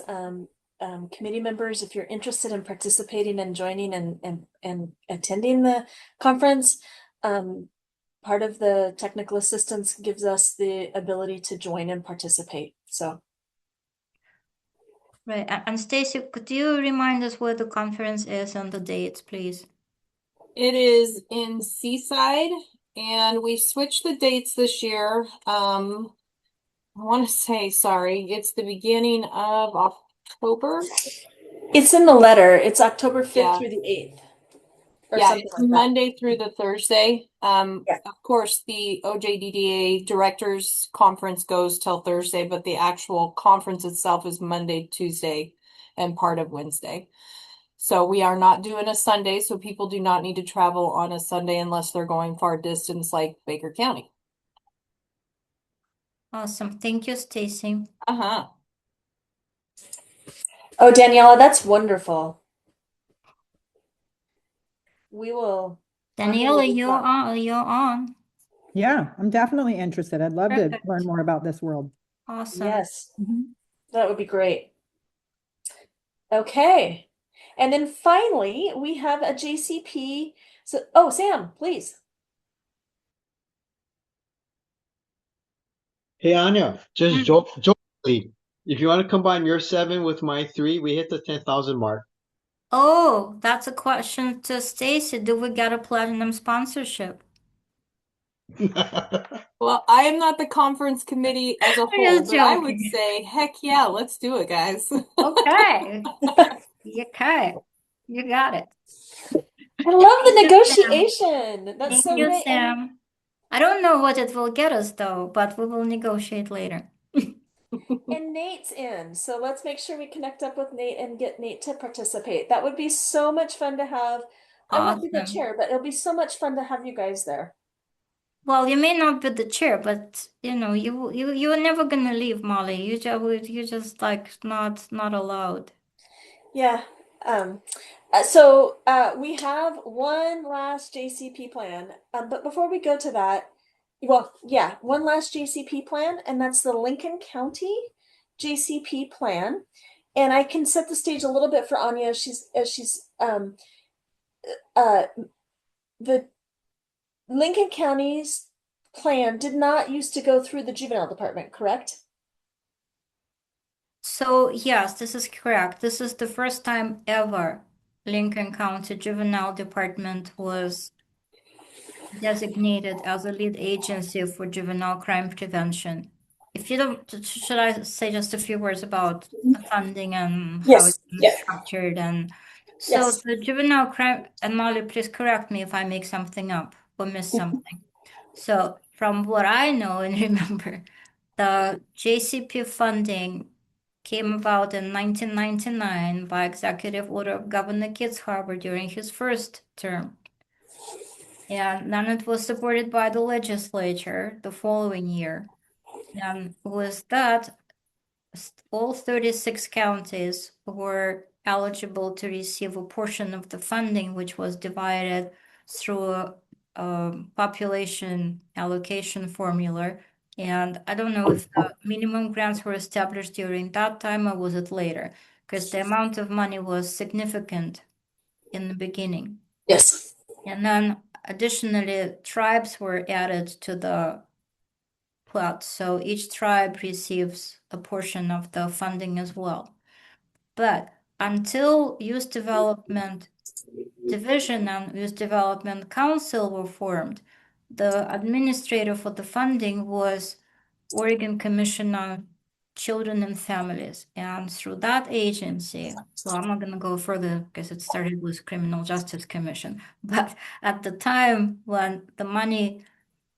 committee members, if you're interested in participating and joining and attending the conference, part of the technical assistance gives us the ability to join and participate. So. Right, and Stacy, could you remind us where the conference is and the dates, please? It is in Seaside, and we switched the dates this year. I want to say, sorry, it's the beginning of October. It's in the letter. It's October 5th Yeah. through the 8th. Or Yeah, something it's like that. Monday through the Thursday. Yeah. Of course, the OJDDA Directors Conference goes till Thursday, but the actual conference itself is Monday, Tuesday, and part of Wednesday. So we are not doing a Sunday, so people do not need to travel on a Sunday unless they're going far distance like Baker County. Awesome. Thank you, Stacy. Uh-huh. Oh, Daniela, that's wonderful. We will. Daniela, you're on. Yeah, I'm definitely interested. I'd love Perfect. to learn more about this world. Awesome. Yes, Mhm. that would be great. Okay. And then finally, we have a JCP. So, oh, Sam, please. Hey Anya, just jointly, if you want to combine your 7 with my 3, we hit the 10,000 mark. Oh, that's a question to Stacy. Do we get a platinum sponsorship? Well, I am not the conference committee as a I'm whole, just but I would joking. say, heck yeah, let's do it, guys. Okay. Okay. You got it. I love the Thank you, Sam. negotiation. That's Thank so you, great. And Sam. I don't know what it will get us though, but we will negotiate later. and Nate's in, so let's make sure we connect up with Nate and get Nate to participate. That would be so much fun to have. I won't be the Awesome. chair, but it'll be so much fun to have you guys there. Well, you may not be the chair, but you're never gonna leave, Molly. You just like not allowed. Yeah. We have one last JCP plan. But before we go to that, well, yeah, one last JCP plan, and that's the Lincoln County JCP plan. And I can set the stage a little bit for Anya as she's the Lincoln County's plan did not used to go through the juvenile department, correct? So yes, this is correct. This is the first time ever Lincoln County Juvenile Department was designated as a lead agency for juvenile crime prevention. If you don't, should I say just a few words about the funding and how Yes. it's Yeah. structured? And so Yes. the juvenile crime, and Molly, please correct me if I make something up or miss something. So from what I know and remember, the JCP funding came about in 1999 by executive order of Governor Kitts Harbor during his first term. And then it was supported by the legislature the following year. And with that, all 36 counties were eligible to receive a portion of the funding, which was divided through a population allocation formula. And I don't know if the minimum grants were established during that time or was it later, because the amount of money was significant in the beginning. Yes. And then additionally, tribes were added to the plot, so each tribe receives a portion of the funding as well. But until Youth Development Division and Youth Development Council were formed, the administrator for the funding was Oregon Commission on Children and Families. And through that agency, well, I'm not going to go further because it started with Criminal Justice Commission. But at the time when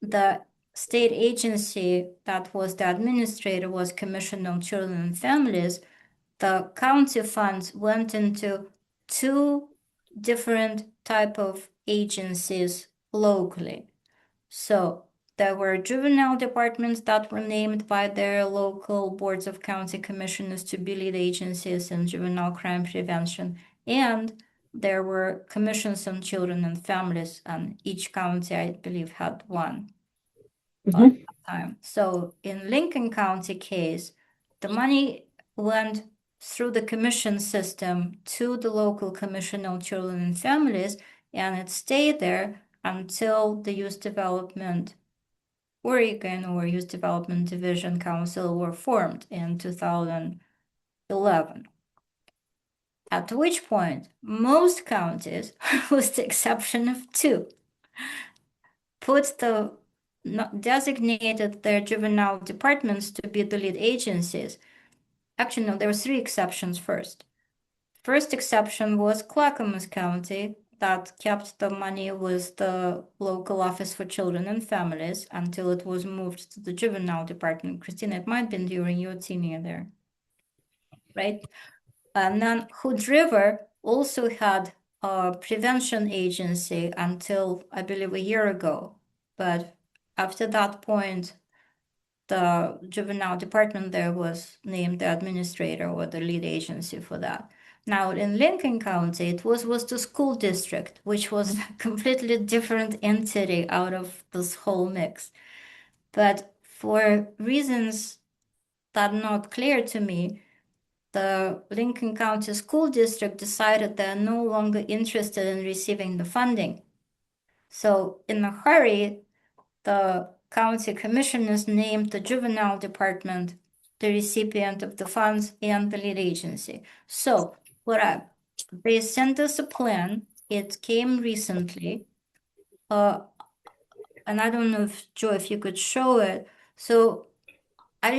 the state agency that was the administrator was Commission on Children and Families, the county funds went into two different type of agencies locally. So there were juvenile departments that were named by their local boards of county commissioners to be lead agencies in juvenile crime prevention. And there were commissions on children and families, and each county, I believe, had one at the time. So in Lincoln County case, the money went through the commission system to the local commission on children and families, and it stayed there until the Youth Development Oregon or Youth Development Division Council were formed in 2011. At which point, most counties, with the exception of two, designated their juvenile departments to be the lead agencies. Actually, no, there were three exceptions first. First exception was Clackamas County that kept the money with the local office for children and families until it was moved to the juvenile department. Christina, it might have been during your tenure there, right? And then Hood River also had a prevention agency until, I believe, a year ago. But after that point, the juvenile department there was named the administrator or the lead agency for that. Now in Lincoln County, it was the school district, which was a completely different entity out of this whole mix. But for reasons that are not clear to me, the Lincoln County School District decided they're no longer interested in receiving the funding. So in a hurry, the county commissioners named the juvenile department the recipient of the funds and the lead agency. So they sent us a plan. It came recently. I and I don't know if Joe, if you could show it. So I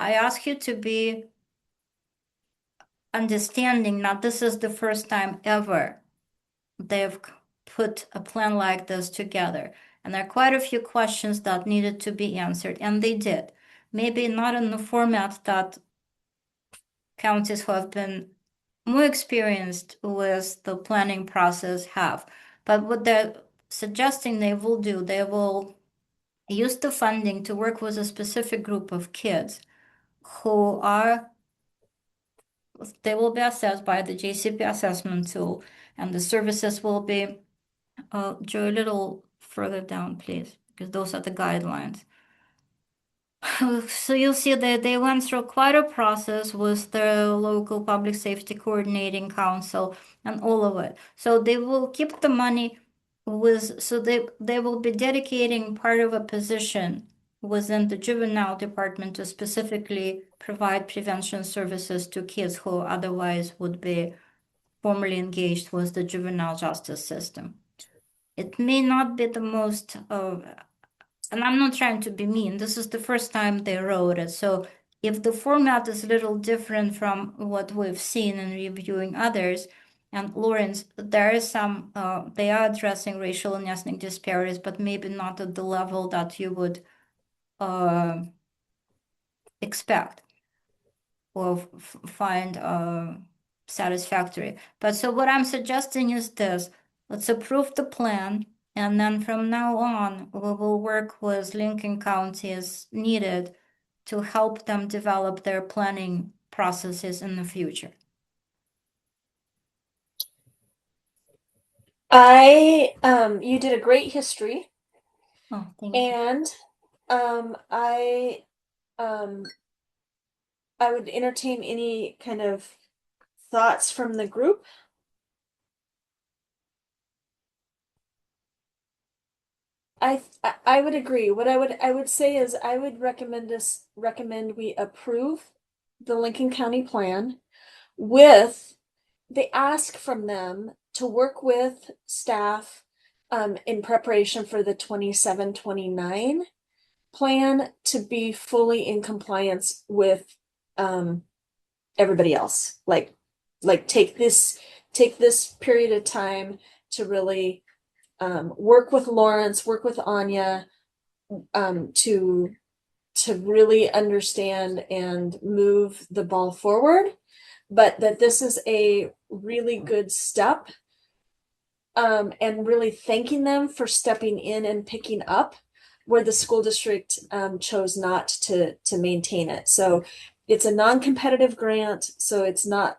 ask you to be understanding that this is the first time ever they've put a plan like this together. And there are quite a few questions that needed to be answered, and they did. Maybe not in the format that counties who have been more experienced with the planning process have. But what they're suggesting they will do, they will use the funding to work with a specific group of kids they will be assessed by the JCP assessment tool, and the services will be, Joe, a little further down, please, because those are the guidelines. So you'll see that they went through quite a process with the local public safety coordinating council and all of it. So they will keep the money so they will be dedicating part of a position within the juvenile department to specifically provide prevention services to kids who otherwise would be formally engaged with the juvenile justice system. It may not be the most and I'm not trying to be mean, this is the first time they wrote it. So if the format is a little different from what we've seen in reviewing others, and Lawrence, there is some, they are addressing racial and ethnic disparities, but maybe not at the level that you would expect or find satisfactory. But so what I'm suggesting is this, let's approve the plan. And then from now on, we will work with Lincoln County as needed to help them develop their planning processes in the future. You did a great history. Oh, thank you. And I would entertain any kind of thoughts from the group. I would agree. What I would say is I would recommend we approve the Lincoln County plan with the ask from them to work with staff in preparation for the 27-29 plan to be fully in compliance with everybody else. Like take this period of time to really work with Lawrence, work with Anya, to really understand and move the ball forward, but that this is a really good step, and really thanking them for stepping in and picking up where the school district chose not to maintain it. So it's a non-competitive grant, so it's not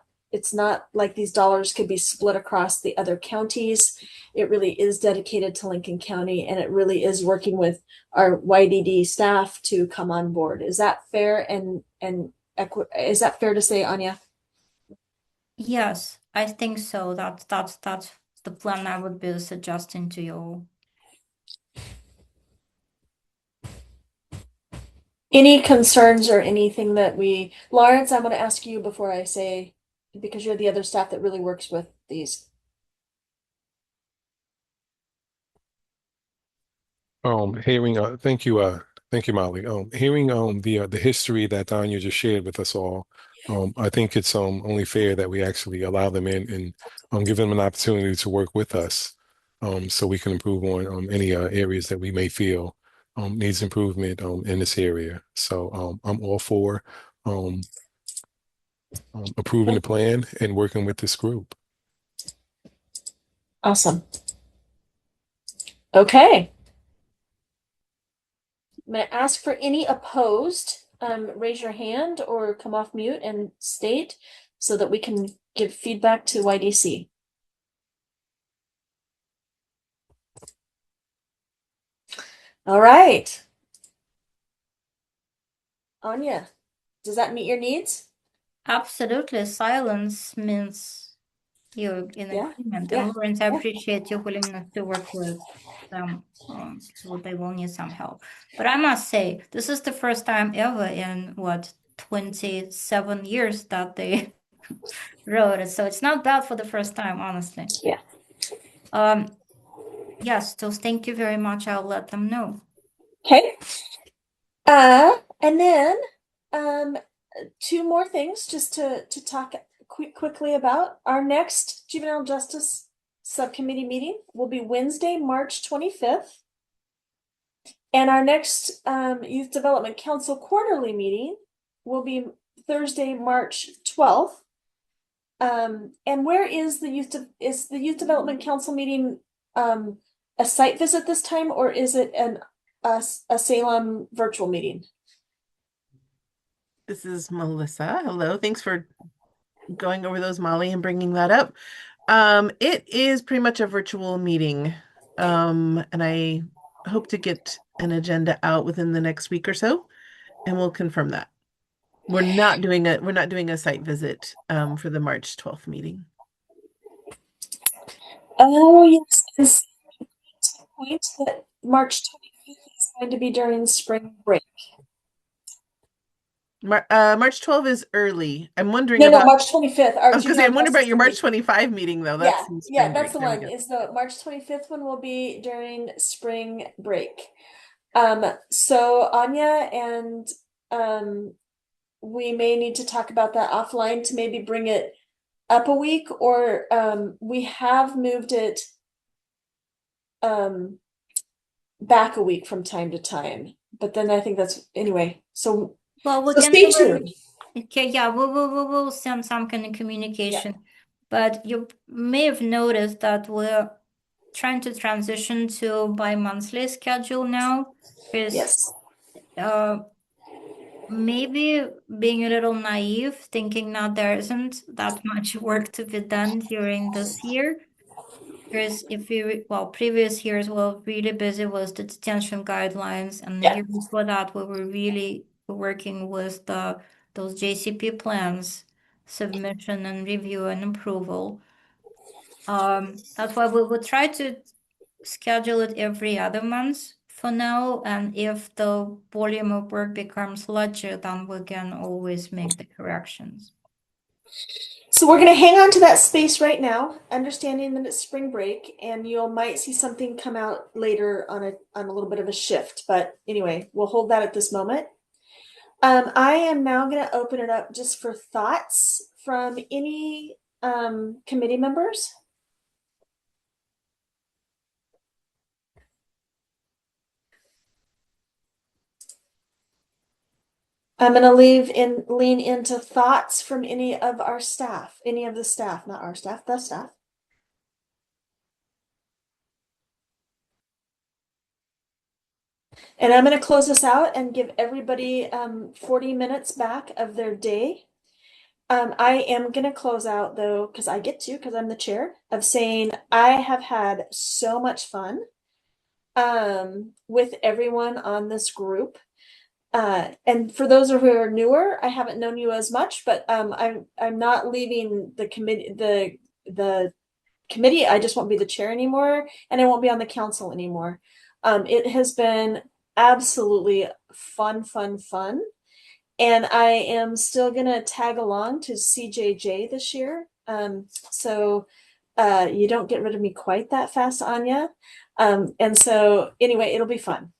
like these dollars could be split across the other counties. It really is dedicated to Lincoln County, and it really is working with our YDD staff to come on board. Is that fair? And is that fair to say, Anya? Yes, I think so. That's the plan I would be suggesting to you all. Any concerns or anything that Lawrence, I'm going to ask you before I say, because you're the other staff that really works with these. Thank you, Molly. Hearing the history that Tanya just shared with us all, I think it's only fair that we actually allow them in and give them an opportunity to work with us, so we can improve on any areas that we may feel needs improvement in this area. So I'm all for approving the plan and working with this group. Awesome. Okay. I'm going to ask for any opposed. Raise your hand or come off mute and state so that we can give feedback to YDC. All right. Anya, does that meet your needs? Absolutely. Silence means you're in agreement. And Lawrence, I appreciate your willingness to work with them, so they will need some help. But I must say, this is the first time ever in 27 years that they wrote it. So it's not bad for the first time, honestly. Yeah. Yes, so thank you very much. I'll let them know. Okay. And then two more things just to talk quickly about. Our next Juvenile Justice Subcommittee meeting will be Wednesday, March 25th. And our next Youth Development Council quarterly meeting will be Thursday, March 12th. And where is the Youth Development Council meeting a site visit this time, or is it a Salem virtual meeting? This is Melissa. Hello. Thanks for going over those, Molly, and bringing that up. It is pretty much a virtual meeting. And I hope to get an agenda out within the next week or so, and we'll confirm that. We're not doing a site visit for the March 12th meeting. Oh, yes. This point that March 25th is going to be during spring break. March 12th is early. I'm wondering No, about March 25th. I was gonna say, I'm wondering about your March 25 meeting though. That's in spring that's break. the There we one. go. Is the March 25th one will be during spring break. So Anya and we may need to talk about that offline to maybe bring it up a week, or we have moved it back a week from time to time. But then I think that's anyway. So Well, we so can stay tuned. Okay, yeah, we will send some kind of communication. But you may have noticed that we're trying to transition to bi-monthly schedule now. Yes. Maybe being a little naive, thinking that there isn't that much work to be done during this year. Because previous years were really busy with the detention guidelines, and the year before that we were really working with those JCP plans, submission and review and approval. That's why we will try to schedule it every other month for now, and if the volume of work becomes larger, then we can always make the corrections. So we're going to hang on to that space right now, understanding that it's spring break, and you might see something come out later on a little bit of a shift. But anyway, we'll hold that at this moment. I am now going to open it up just for thoughts from any committee members. I'm going to lean into thoughts from any of the staff, not our staff, the staff. And I'm going to close this out and give everybody 40 minutes back of their day. I am going to close out though, because I'm the chair, of saying I have had so much fun with everyone on this group. And for those who are newer, I haven't known you as much, but I'm not leaving the committee. The committee. I just won't be the chair anymore, and I won't be on the council anymore. It has been absolutely fun, and I am still gonna tag along to CJJ this year. So you don't get rid of me quite that fast, Anya. And so anyway, it'll be fun.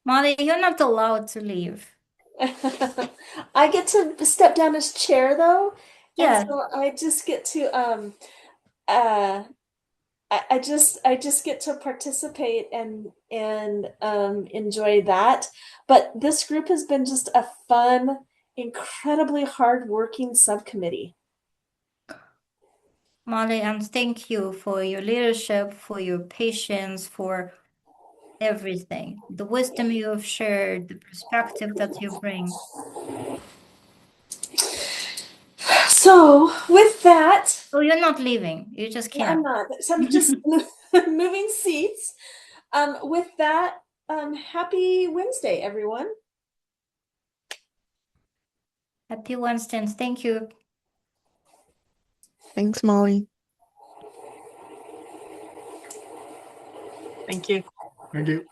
Molly, you're not allowed to leave. I get to step down as chair though. Yeah. And so I just get to I just get to participate and enjoy that. But this group has been just a fun, incredibly hardworking subcommittee. Molly, and thank you for your leadership, for your patience, for everything. The wisdom you have shared, the perspective that you bring. So with that, oh, you're not leaving. You just can't. I'm not. So I'm just moving seats. With that, happy Wednesday, everyone. Happy Wednesday, and thank you. Thanks, Molly. Thank you. Thank you.